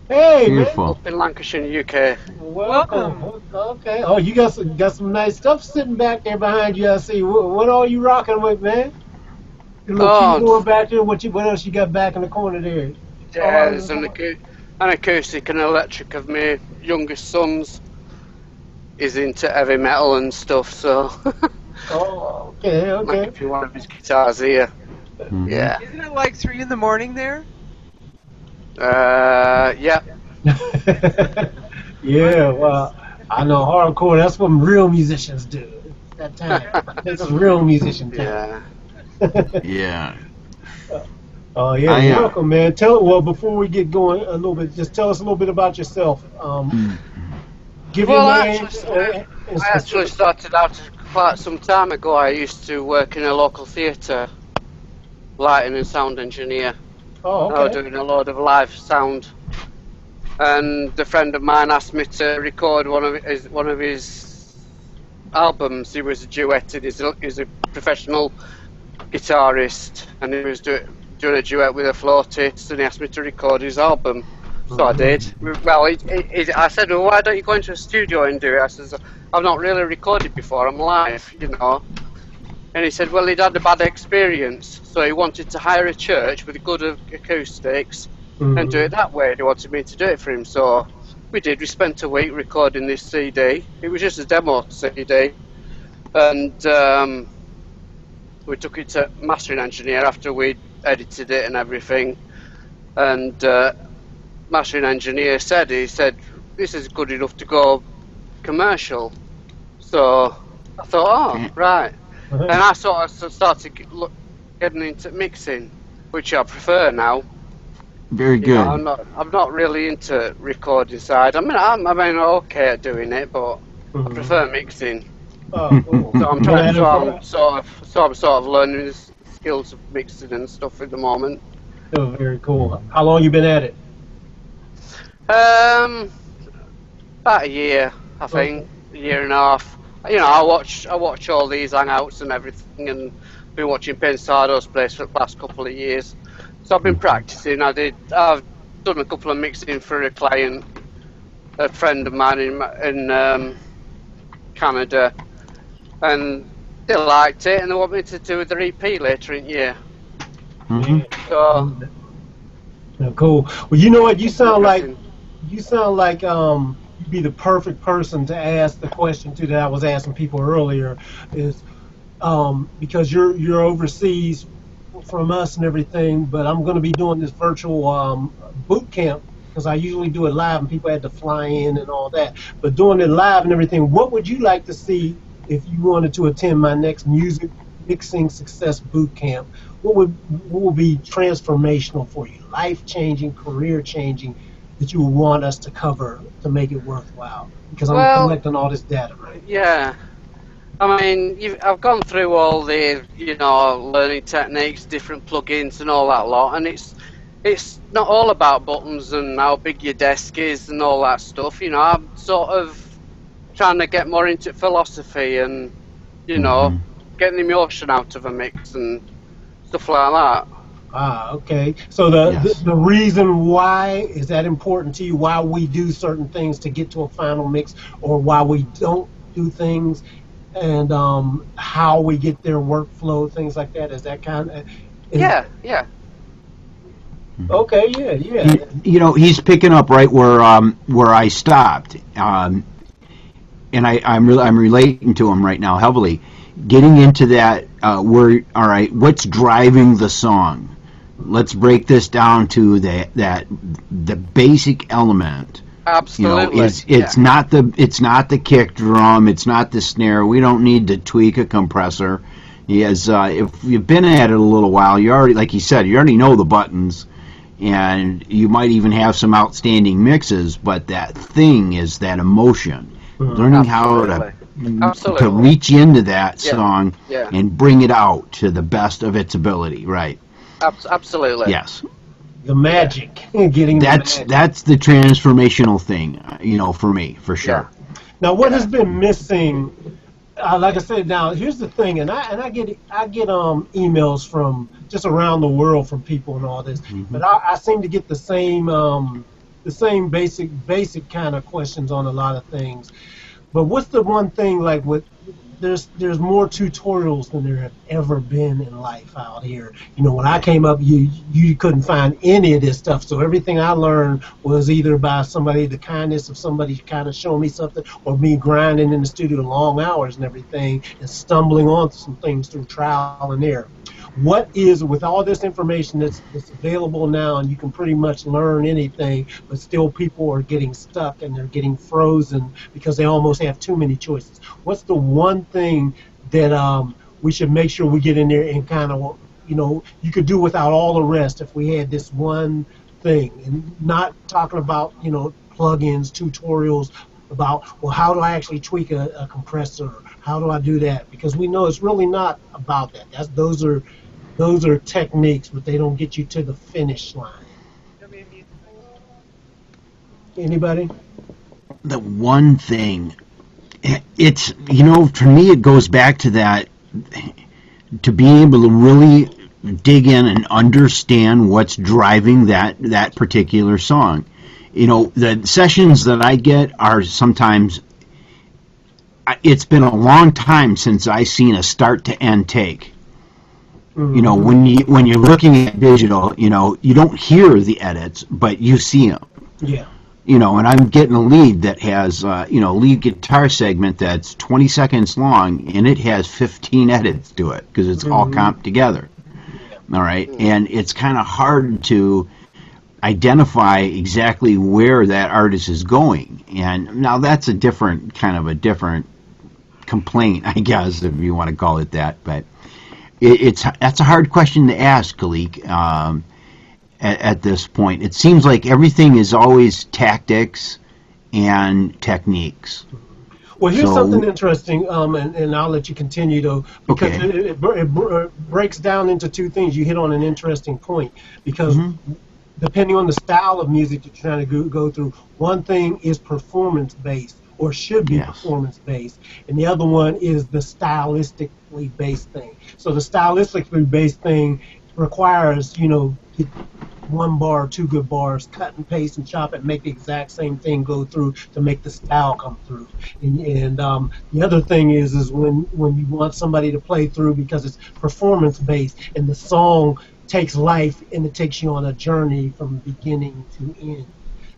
Hey, Beautiful. up in Lancashire, UK. man. Welcome. Okay. Oh, you got some nice stuff sitting back there behind you. I see. What are you rocking with, man? Your little Oh. keyboard back there. What else you got back in the corner there? Yeah, there's an acoustic and electric of my youngest son's. Is into heavy metal and stuff, so Oh, okay, might okay. give you one of his guitars here. Mhm. Yeah. Isn't it like 3 in the morning there? Yeah. Yeah, well, I know hardcore. That's what real musicians do. It's that time. This is real musician time. Yeah. Yeah. Oh yeah, I, you're welcome, man. Well, before we get going a little bit, just tell us a little bit about yourself. Give Well, your I name. actually started out quite some time ago. I used to work in a local theatre, lighting and sound engineer. Oh, I was okay. doing a load of live sound, and a friend of mine asked me to record one of his albums. He was a duetted. He's a professional guitarist, and he was doing a duet with a flautist, and he asked me to record his album. So I did. Well, I said, well, why don't you go into a studio and do it? I says, I've not really recorded before. I'm live, you know. And he said, well, he'd had a bad experience, so he wanted to hire a church with good acoustics and do it that way. He wanted me to do it for him, so we did. We spent a week recording this CD. It was just a demo CD, and we took it to mastering engineer after we'd edited it and everything. And mastering engineer said, this is good enough to go commercial. So I thought, oh, right. And I sort of started getting into mixing, which I prefer now. Very good. You know, I'm not really into recording side. I mean, I'm okay at doing it, but I prefer mixing. Oh, cool. So I'm sort of learning the skills of mixing and stuff at the moment. Oh, very cool. How long you been at it? About a year, I think, a year and a half. You know, I watch all these Hangouts and everything, and been watching Pen Sardo's place for the past couple of years. So I've been practicing. I've done a couple of mixing for a client, a friend of mine in Canada, and they liked it, and they want me to do their EP later in the year. Mm-hmm. So cool. Well, you know what? You sound like you'd be the perfect person to ask the question to that I was asking people earlier. Is because you're overseas from us and everything, but I'm going to be doing this virtual boot camp because I usually do it live and people had to fly in and all that. But doing it live and everything, what would you like to see if you wanted to attend my next music mixing success boot camp? What would be transformational for you, life-changing, career-changing, that you would want us to cover to make it worthwhile? Because I'm collecting all this data, right? Yeah. I mean, I've gone through all the, learning techniques, different plugins and all that lot, and it's not all about buttons and how big your desk is and all that stuff. You know, I'm sort of trying to get more into philosophy and, getting the emotion out of a mix and stuff like that. Ah, okay. So the reason why is that important to you? Why we do certain things to get to a final mix, or why we don't do things, and how we get their workflow, things like that. Is that kind of? Yeah. Okay. Yeah. He's picking up right where I stopped, and I'm relating to him right now heavily. Getting into that, all right, what's driving the song? Let's break this down to the basic element. Absolutely. It's not the kick drum, it's not the snare. We don't need to tweak a compressor. If you've been at it a little while, you already, like you said, you already know the buttons, and you might even have some outstanding mixes. But that thing is that emotion, learning how to reach into that song and bring it out to the best of its ability. Right. Absolutely. Yes. The magic, getting that's the transformational thing, for me, for sure. Yeah. Now, what has been missing? Like I said, now here's the thing, and I get emails from just around the world from people and all this, but I seem to get the same basic kind of questions on a lot of things. But what's the one thing, like, there's more tutorials than there have ever been in life out here. When I came up, you couldn't find any of this stuff. So everything I learned was either by the kindness of somebody kind of showing me something, or me grinding in the studio long hours and everything, and stumbling on some things through trial and error. What is, with all this information that's available now, and you can pretty much learn anything, but still people are getting stuck and they're getting frozen because they almost have too many choices. What's the one thing that we should make sure we get in there and kind of, you could do without all the rest if we had this one thing? And not talking about, plugins, tutorials, about, well, how do I actually tweak a compressor? How do I do that? Because we know it's really not about that. Those are techniques, but they don't get you to the finish line. Anybody? The one thing, it's, for me, it goes back to that, to be able to really dig in and understand what's driving that particular song. The sessions that I get are sometimes, it's been a long time since I've seen a start to end take. When you're looking at digital, you don't hear the edits, but you see them. Yeah. and I'm getting a lead that has, lead guitar segment that's 20 seconds long, and it has 15 edits to it because it's all comped together. All right, and it's kind of hard to identify exactly where that artist is going. And now that's a different complaint, I guess, if you want to call it that. But that's a hard question to ask, Khaliq. At this point, it seems like everything is always tactics and techniques. Well, here's something interesting, and I'll let you continue, though, because it breaks down into two things. You hit on an interesting point, because depending on the style of music you're trying to go through, one thing is performance-based, or should be performance-based, and the other one is the stylistically based thing. So the stylistically based thing requires, get one bar or two good bars, cut and paste and chop it, make the exact same thing go through to make the style come through. And the other thing is when you want somebody to play through because it's performance based and the song takes life and it takes you on a journey from beginning to end.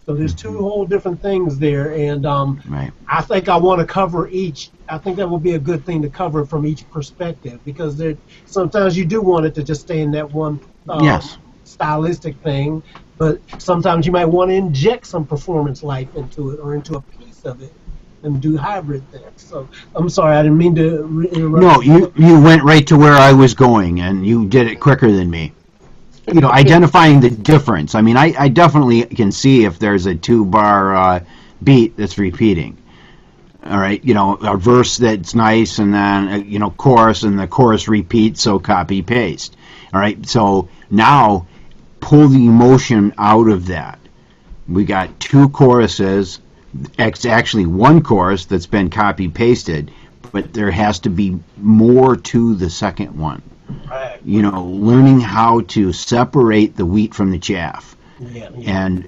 So there's two whole different things there, and I think I want to cover each. I think that would be a good thing to cover from each perspective, because sometimes you do want it to just stay in that one stylistic thing, but sometimes you might want to inject some performance life into it or into a piece of it and do hybrid things. So I'm sorry, I didn't mean to interrupt. No, you went right to where I was going, and you did it quicker than me. Identifying the difference. I mean, I definitely can see if there's a 2-bar beat that's repeating. All right, a verse that's nice, and then chorus, and the chorus repeats, so copy paste. All right, so now pull the emotion out of that. We got 2 choruses. It's actually 1 chorus that's been copy pasted, but there has to be more to the second one. Right. Learning how to separate the wheat from the chaff. Yeah. And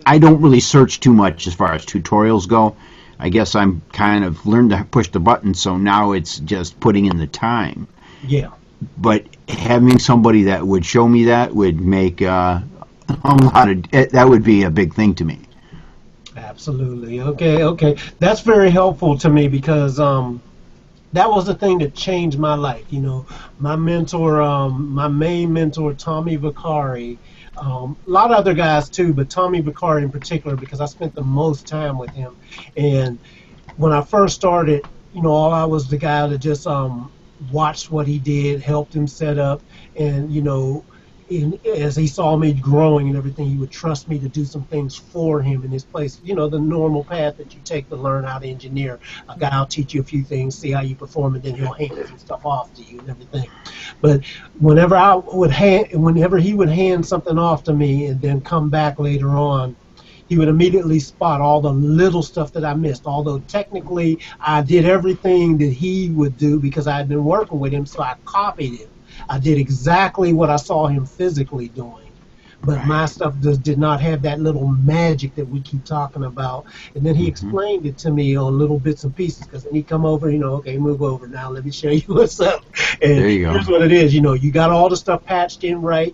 I don't really search too much as far as tutorials go. I guess I'm kind of learned to push the button, so now it's just putting in the time. Yeah. But having somebody that would show me that would make that would be a big thing to me. Absolutely. Okay. That's very helpful to me, because that was the thing that changed my life. My mentor, my main mentor, Tommy Vicari, a lot of other guys too, but Tommy Vicari in particular, because I spent the most time with him. And when I first started, I was the guy that just watched what he did, helped him set up, and as he saw me growing and everything, he would trust me to do some things for him in his place. The normal path that you take to learn how to engineer. A guy will teach you a few things, see how you perform, and then he'll hand some stuff off to you and everything. But whenever he would hand something off to me and then come back later on, he would immediately spot all the little stuff that I missed. Although technically I did everything that he would do because I had been working with him, so I copied him. I did exactly what I saw him physically doing, but my stuff did not have that little magic that we keep talking about. And then he explained it to me on little bits and pieces, because then he'd come over, okay, move over now, let me show you what's up. And there you go. Here's what it is, you got all the stuff patched in right,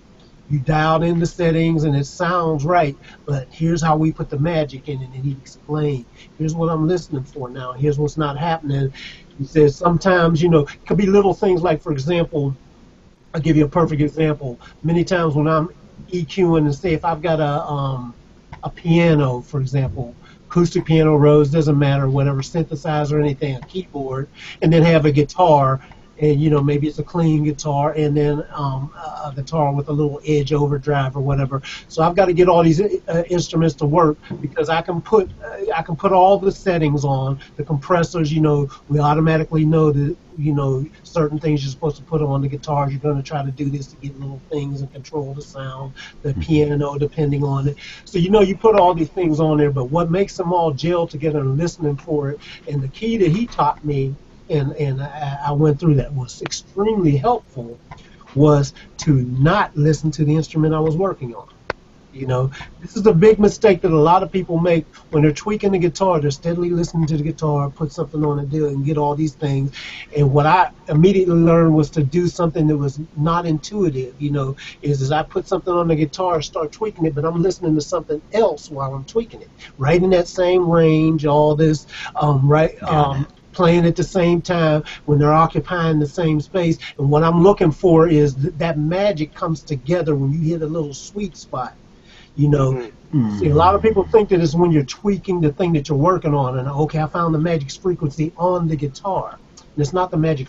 you dialed in the settings, and it sounds right, but here's how we put the magic in it. And he'd explain, here's what I'm listening for now, here's what's not happening. He says sometimes, it could be little things like, for example, I'll give you a perfect example. Many times when I'm EQing, and say if I've got a piano, for example, acoustic piano, Rhodes, doesn't matter, whatever, synthesizer, anything, a keyboard, and then have a guitar, and maybe it's a clean guitar, and then a guitar with a little edge overdrive or whatever. So I've got to get all these instruments to work, because I can put all the settings on the compressors. We automatically know that certain things you're supposed to put on the guitars. You're going to try to do this to get little things and control the sound, the piano, depending on it. So you put all these things on there, but what makes them all gel together and listening for it, and the key that he taught me, and I went through that, was extremely helpful, was to not listen to the instrument I was working on. You know, this is a big mistake that a lot of people make when they're tweaking the guitar. They're steadily listening to the guitar, put something on it, do it, and get all these things. And what I immediately learned was to do something that was not intuitive. You know, is I put something on the guitar, start tweaking it, but I'm listening to something else while I'm tweaking it, right in that same range, all this, playing at the same time when they're occupying the same space. And what I'm looking for is that magic comes together when you hit a little sweet spot. You know, see, a lot of people think that it's when you're tweaking the thing that you're working on, and okay, I found the magic frequency on the guitar. And it's not the magic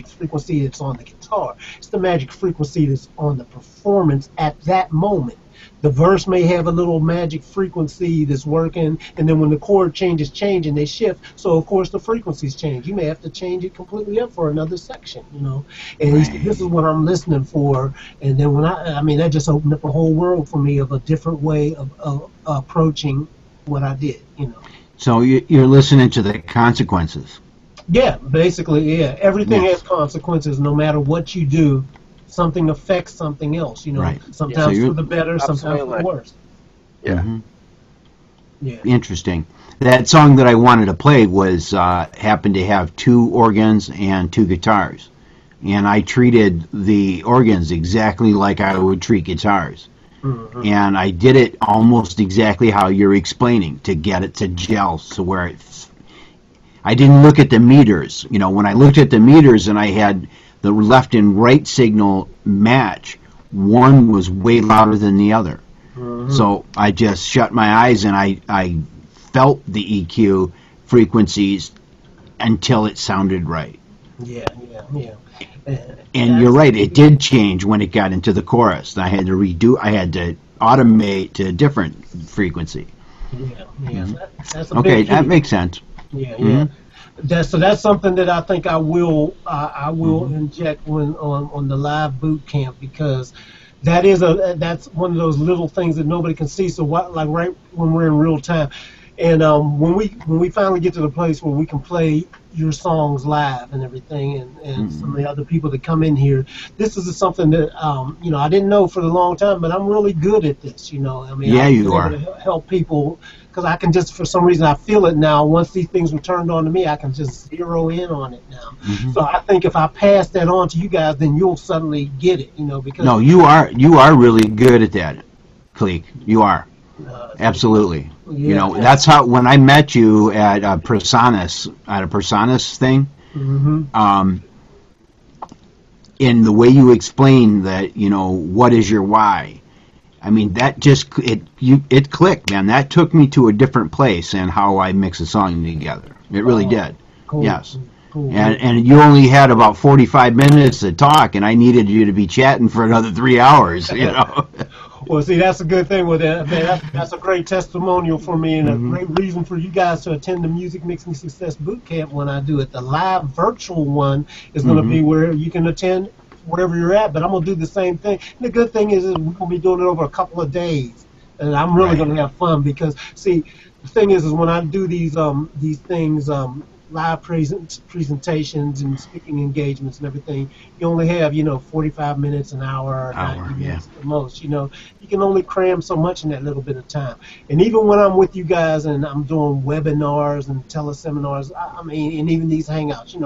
frequency that's on the guitar. It's the magic frequency that's on the performance at that moment. The verse may have a little magic frequency that's working, and then when the chord changes, and they shift, so of course the frequencies change. You may have to change it completely up for another section, you know. And this is what I'm listening for, and then when I mean, that just opened up a whole world for me of a different way of approaching what I did, you know. So you're listening to the consequences. Yeah, basically, yeah. Everything has consequences, no matter what you do. Something affects something else, you know. Right. Sometimes for the better, sometimes for the worse. Yeah. Mm-hmm. Yeah. Interesting. That song that I wanted to play was happened to have 2 organs and 2 guitars, and I treated the organs exactly like I would treat guitars. Mm-hmm. And I did it almost exactly how you're explaining, to get it to gel, so where I didn't look at the meters. You know, when I looked at the meters and I had the left and right signal match, one was way louder than the other. Mm-hmm. So I just shut my eyes and I felt the EQ frequencies until it sounded right. Yeah. And you're right, it did change when it got into the chorus. I had to automate to a different frequency. Yeah. Mm-hmm. That's a okay, big that key. makes sense. Yeah. Mm-hmm. That's something that I think I will inject on the live boot camp, because that's one of those little things that nobody can see. So like right when we're in real time, and when we finally get to the place where we can play your songs live and everything, and some of the other people that come in here, this is something that you know, I didn't know for a long time, but I'm really good at this. You know, I mean, yeah, you are able to help people. Because I can just, for some reason, I feel it now. Once these things were turned on to me, I can just zero in on it now. Mm-hmm. So I think if I pass that on to you guys, then you'll suddenly get it, you know. Because no, you are really good at that, Khaliq. You are. Absolutely. Yeah, you know, that's how, when I met you at a Personas thing, mm-hmm. In the way you explain that, you know, what is your why? I mean, that just it clicked, man. That took me to a different place in how I mix a song together. It really did. Cool. Yes. Cool. And you only had about 45 minutes to talk, and I needed you to be chatting for another 3 hours. You know. Well, see, that's a good thing with it. That's a great testimonial for me, and a great reason for you guys to attend the Music Mixing Success Boot Camp when I do it. The live virtual one is going to be where you can attend wherever you're at, but I'm going to do the same thing. And the good thing is we're going to be doing it over a couple of days, and I'm really going to have fun, because, see, the thing is when I do these things, live presentations and speaking engagements and everything, you only have, 45 minutes, an hour, 90 minutes at the most. You know, you can only cram so much in that little bit of time. And even when I'm with you guys and I'm doing webinars and teleseminars, I mean, and even these Hangouts,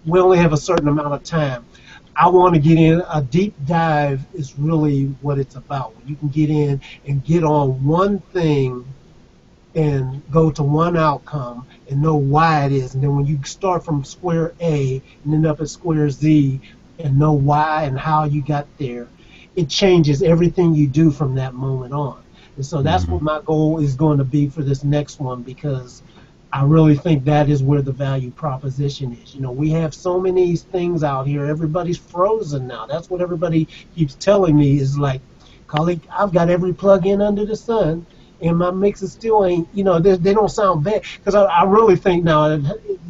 we only have a certain amount of time. I want to get in. A deep dive is really what it's about. When you can get in and get on one thing and go to one outcome and know why it is. And then when you start from square A and end up at square Z and know why and how you got there, it changes everything you do from that moment on. And so that's what my goal is going to be for this next one, because I really think that is where the value proposition is. We have so many things out here. Everybody's frozen now. That's what everybody keeps telling me is like, Khaliq, I've got every plug-in under the sun, and my mixes still ain't, they don't sound bad. Because I really think now,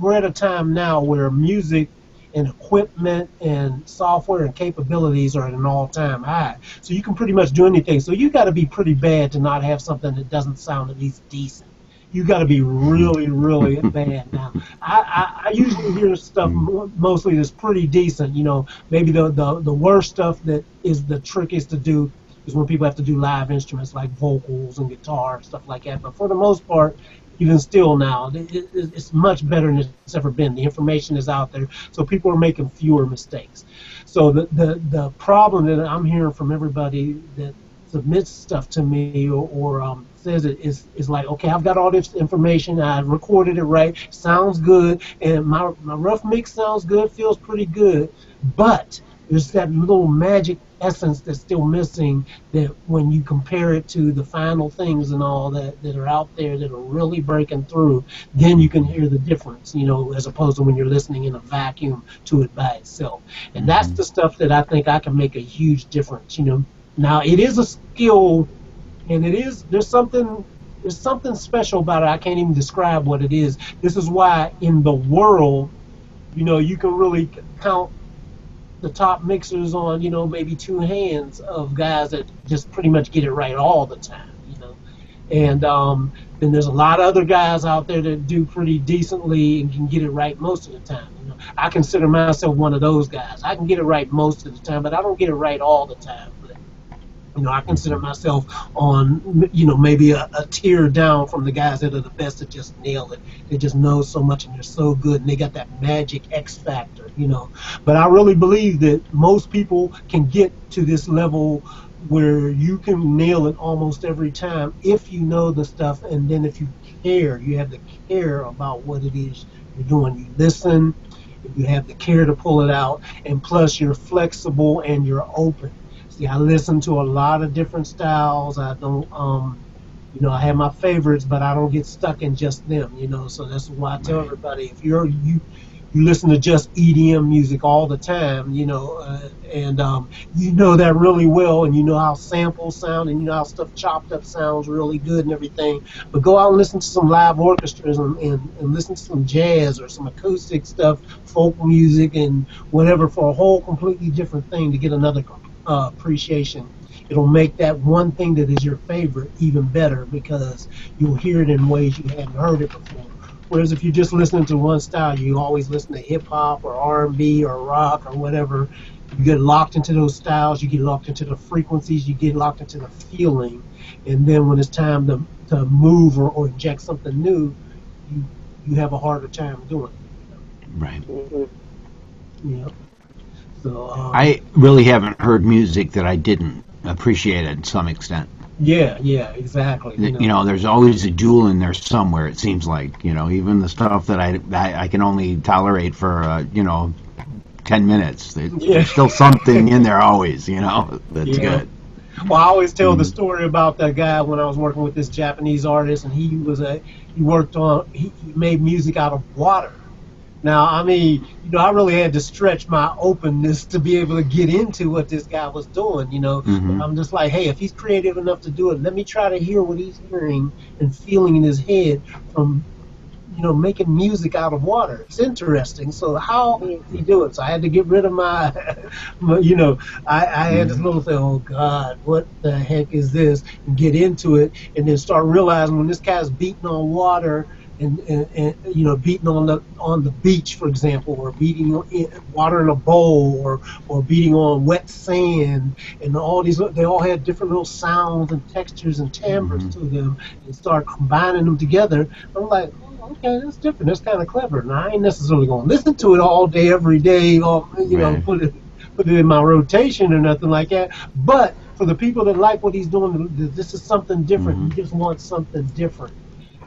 we're at a time now where music and equipment and software and capabilities are at an all-time high. So you can pretty much do anything. So you got to be pretty bad to not have something that doesn't sound at least decent. You got to be really, really bad now. I usually hear stuff mostly that's pretty decent. Maybe the worst stuff that is the trickiest to do is when people have to do live instruments like vocals and guitar, stuff like that. But for the most part, even still now, it's much better than it's ever been. The information is out there, so people are making fewer mistakes. So the problem that I'm hearing from everybody that submits stuff to me or says it is like, okay, I've got all this information, I recorded it right, sounds good, and my rough mix sounds good, feels pretty good, but there's that little magic essence that's still missing, that when you compare it to the final things and all that are out there that are really breaking through, then you can hear the difference, you know, as opposed to when you're listening in a vacuum to it by itself. And that's the stuff that I think I can make a huge difference, you know. Now, it is a skill, and there's something special about it. I can't even describe what it is. This is why in the world, you know, you can really count the top mixers on, you know, maybe two hands of guys that just pretty much get it right all the time, you know. And then there's a lot of other guys out there that do pretty decently and can get it right most of the time. You know, I consider myself one of those guys. I can get it right most of the time, but I don't get it right all the time. You know, I consider myself on, you know, maybe a tier down from the guys that are the best that just nail it. They just know so much and they're so good and they got that magic X factor, you know. But I really believe that most people can get to this level where you can nail it almost every time if you know the stuff, and then if you care, you have the care about what it is you're doing. You listen, you have the care to pull it out, and plus you're flexible and you're open. I listen to a lot of different styles. I don't, you know, I have my favorites, but I don't get stuck in just them, you know. So that's why I tell everybody, if you listen to just EDM music all the time, you know, and you know that really well, and you know how samples sound, and you know how stuff chopped up sounds really good and everything. But go out and listen to some live orchestras and listen to some jazz or some acoustic stuff, folk music, and whatever, for a whole completely different thing to get another appreciation. It'll make that one thing that is your favorite even better, because you'll hear it in ways you hadn't heard it before. Whereas if you're just listening to one style, you always listen to hip hop or R&B or rock or whatever, you get locked into those styles, you get locked into the frequencies, you get locked into the feeling, and then when it's time to move or inject something new, you have a harder time doing it. Right. Yeah. So, I really haven't heard music that I didn't appreciate it to some extent. Yeah, exactly. You know, there's always a jewel in there somewhere, it seems like. You know, even the stuff that I can only tolerate for, you know, 10 minutes. There's still something in there always, you know, that's good. Well, I always tell the story about that guy when I was working with this Japanese artist, and he made music out of water. Now, I mean, you know, I really had to stretch my openness to be able to get into what this guy was doing, you know. I'm just like, hey, if he's creative enough to do it, let me try to hear what he's hearing and feeling in his head from, you know, making music out of water. It's interesting. So how did he do it? So I had to get rid of my you know, I had this little thing, oh, God, what the heck is this? And get into it, and then start realizing when this guy's beating on water, and you know, beating on the beach, for example, or beating water in a bowl, or beating on wet sand, and all these, they all had different little sounds and textures and timbres to them, and start combining them together. I'm like, oh, okay, that's different. That's kind of clever. Now I ain't necessarily gonna listen to it all day, every day, or you know, put it in my rotation or nothing like that. But for the people that like what he's doing, this is something different. You just want something different.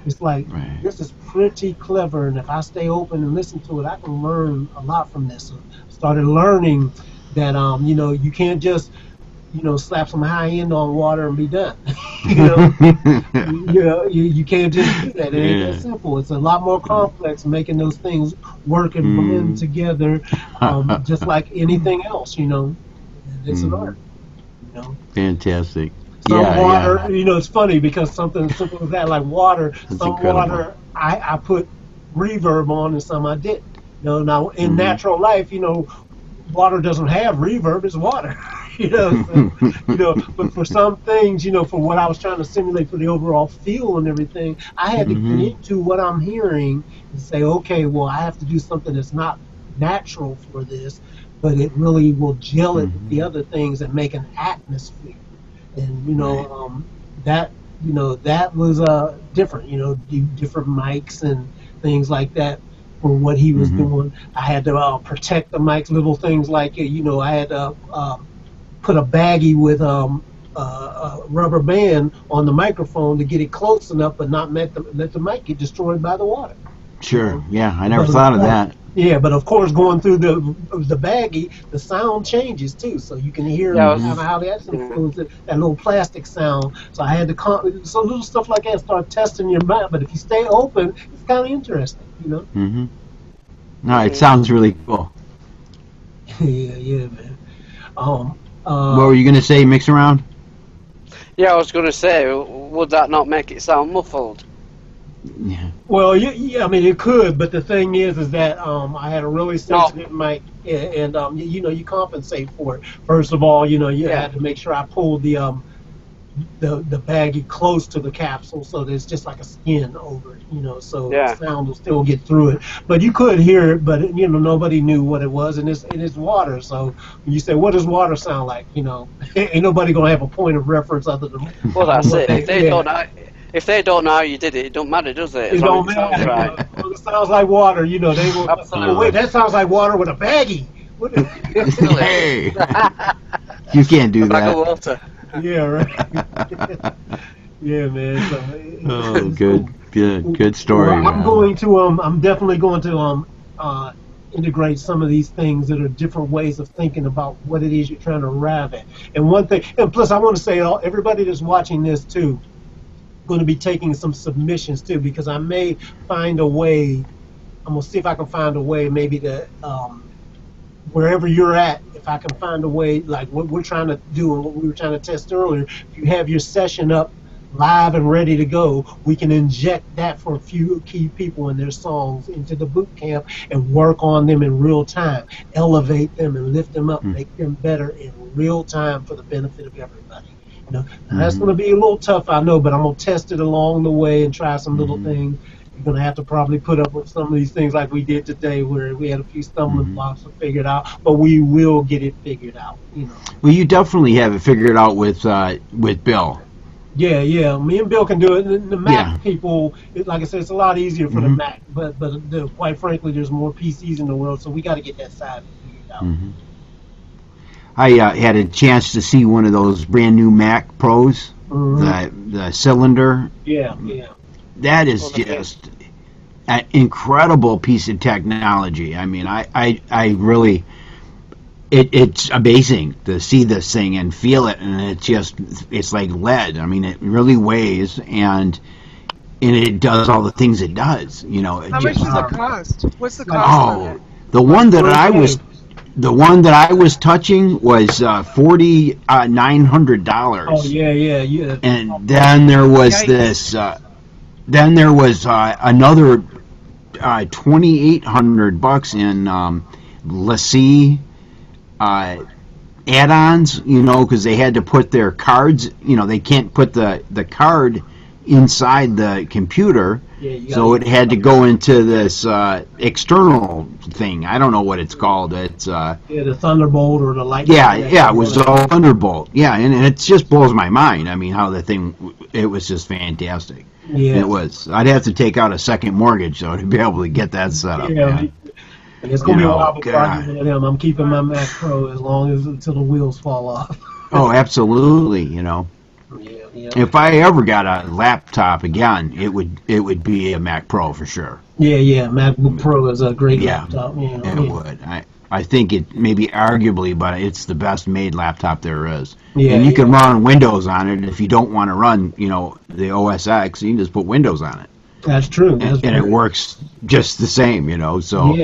It's like, this is pretty clever, and if I stay open and listen to it, I can learn a lot from this. So I started learning that, you know, you can't just, you know, slap some high end on water and be done. You know, you can't just do that. It ain't that simple. It's a lot more complex, making those things work and blend together, just like anything else, you know. It's an art, you know. Fantastic. Some water, you know, it's funny because something simple as that, like water, water I put reverb on and some I didn't. You know, now in natural life, you know, water doesn't have reverb, it's water. You know, so, you know, but for some things, you know, for what I was trying to simulate for the overall feel and everything, I had to get into what I'm hearing and say, okay, well, I have to do something that's not natural for this, but it really will gel it with the other things and make an atmosphere. and Right. that that was different. Different mics and things like that for what he was Hmm. doing. I had to protect the mics, little things like I had to put a baggie with a rubber band on the microphone to get it close enough, but not let the mic get destroyed by the water. You Sure. know, Yeah, I never but of thought of course, that. yeah, but of course, going through the baggie, the sound changes too, so you can hear Yeah, I Hmm. kind of how that's yeah. influenced it, that little plastic sound. So I had to so little stuff like that start testing your mind. But if you stay open, it's kind of interesting. Hmm. No, it Mhm. sounds really cool. Yeah, yeah, man. Um, What uh, were you gonna say? Mix around? Yeah, I was going to say, would that not make it sound muffled? Yeah. Well, yeah, I mean it could, but the thing is that I had a really No. sensitive mic, and you compensate for it. First of all, you Yeah. had to make sure I pulled the baggie close to the capsule, so there's just like a skin over it, so the Yeah. sound will still get through it. But you could hear it, but nobody knew what it was, and it's water. So when you say, what does water sound like? Ain't nobody gonna have a point of reference other than Well, that's what it. they, If they yeah. don't know, if they don't know how you did it, it don't matter, does it? As It long as don't it sounds matter. right. It sounds like water. They will. Oh, Absolutely. wait, that sounds like water with a baggie. What It still is. Hey, you can't A do bag of that. water. yeah, right. Yeah, man. So Oh, it's good, cool. good Well, story, man. I'm definitely going to integrate some of these things that are different ways of thinking about what it is you're trying to arrive at. And one thing, and plus, I want to say, everybody that's watching this too, going to be taking some submissions too, because I may find a way. I'm gonna see if I can find a way, maybe to wherever you're at, if I can find a way, like what we're trying to do and what we were trying to test earlier, if you have your session up live and ready to go, we can inject that for a few key people and their songs into the boot camp and work on them in real time, elevate them and lift them up, Mm. make them better in real time for the benefit of everybody. Now that's Hmm. going to be a little tough, I know, but I'm going to test it along the way and try some little Hmm. things. You're going to have to probably put up with some of these things like we did today, where we had a few stumbling Hmm. blocks to figure it out, but we will get it figured out. Well, you definitely have it figured out with Bill. Yeah, yeah. Me and Bill can do it. The Yeah. Mac people, like I said, it's a lot easier for the Hmm. Mac, but quite frankly, there's more PCs in the world, so we got to get that side figured out. Hmm. I had a chance to see one of those brand new Mac Pros, Hmm. the cylinder. Yeah, yeah. That is Well, the big- just an incredible piece of technology. I mean, I really, it's amazing to see this thing and feel it, and it's like lead. I mean, it really weighs, and it does all the things it does. It How much just does it cost? What's the Like, cost on oh, it? the one that Like, I was the one that I was touching was $4,900. oh yeah, yeah, yeah. And then there was Yikes. this. Then there was another $2,800 in LaCie add-ons. Because they had to put their cards. They can't put the card inside the computer, Yeah, you so gotta- it had to go into this external thing. I don't know what it's called. It's yeah, the Thunderbolt or the Lightning. yeah, it was all Thunderbolt. Yeah, and it just blows my mind. I mean, how the thing, it was just fantastic. Yeah, It was. I'd have to take out a second mortgage though to be able to get that set up. yeah. Man. And it's gonna be a while before I God. get rid of him. I'm keeping my Mac Pro as long as until the wheels fall off. Oh, absolutely. Yeah, yeah. If I ever got a laptop again, it would be a Mac Pro for sure. Yeah, yeah. MacBook Pro is a great Yeah, laptop. It would. I think it maybe arguably, but it's the best made laptop there is. Yeah, And you yeah. can run Windows on it if you don't want to run, the OS X. You can just put Windows on it, That's true. That's and it true. works just the same. So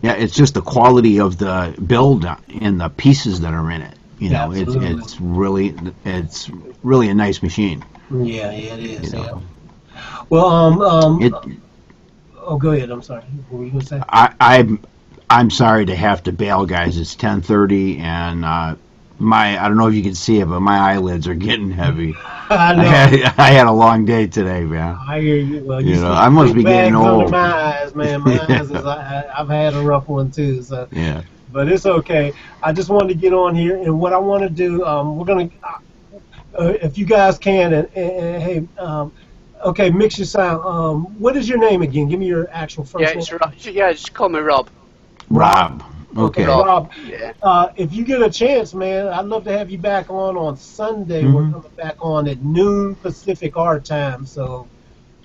Yeah, it's just the quality of the build and the pieces that are in it. Absolutely. It's really a nice machine. yeah, it is. You Yeah. know. Well, It, oh, go ahead. I'm sorry. What were you gonna say? I'm sorry to have to bail, guys. It's 10:30, and I don't know if you can see it, but my eyelids are getting heavy. I know. I had a long day today, man. I hear you. Well, You you know, see I must be big getting bags under old. my eyes, man. My eyes is. I've had a rough one too. So, Yeah. but it's okay. I just wanted to get on here, and what I want to do, we're gonna. if you guys can, and hey, okay, mix your sound. What is your name again? Give me your actual first Yeah, name. it's Rob. Yeah, just call me Rob. Rob. Okay. Rob. Yeah. If you get a chance, man, I'd love to have you back on Sunday. We're coming back on at noon Pacific our time. So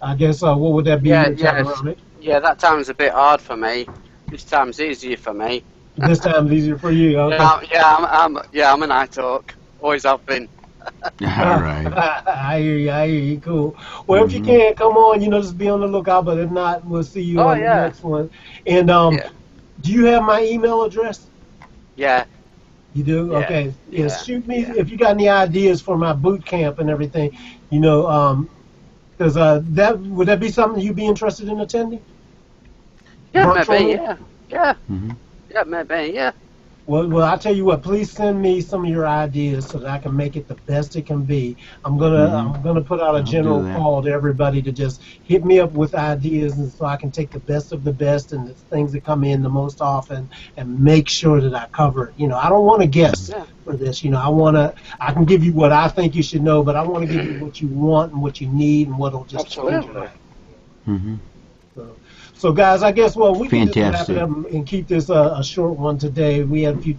I guess what would that be? Yeah, Your time yes. around it? Yeah, that time's a bit hard for me. This time's easier for me. This time's easier for you. Okay. Yeah, I'm a night hawk. Always have been. All right. I hear you. I hear you. Cool. Well, if you can, come on. Just be on the lookout. But if not, we'll see you on the next one. And do you have my email address? Yeah. You do? Yeah. Okay. Yeah. Shoot me if you got any ideas for my boot camp and everything. Because would that be something you'd be interested in attending? Yeah, Virtually? maybe. Yeah. Yeah. Yeah, maybe. Yeah. Well, I'll tell you what. Please send me some of your ideas so that I can make it the best it can be. I'm gonna put out a general call to everybody to just hit me up with ideas, and so I can take the best of the best and the things that come in the most often, and make sure that I cover it. I don't want to guess for this. I can give you what I think you should know, but I want to give you what you want and what you need and what'll just change your life. So, guys, I guess we can just wrap it up and keep this a short one today. We had a few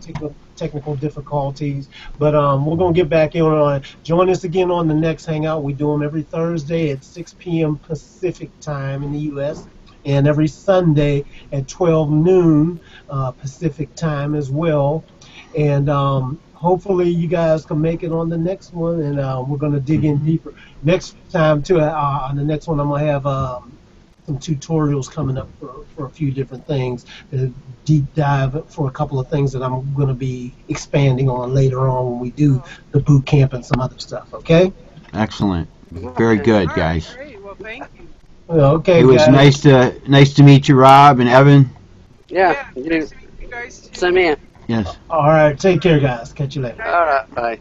technical difficulties, but we're going to get back in on it. Join us again on the next Hangout. We do them every Thursday at 6 p.m. Pacific time in the U.S. and every Sunday at 12 noon Pacific time as well. And hopefully you guys can make it on the next one, and we're going to dig in deeper. Next time, too, on the next one, I'm going to have some tutorials coming up for a few different things, deep dive for a couple of things that I'm going to be expanding on later on when we do the boot camp and some other stuff. Okay. Excellent. Very good, guys. Great. Well, thank you. Okay. It was guys. nice to meet you, Rob and Evan. Yeah. Nice to meet you guys too. Same here. Yes. All right. Take care, guys. Catch you later. All right. Bye.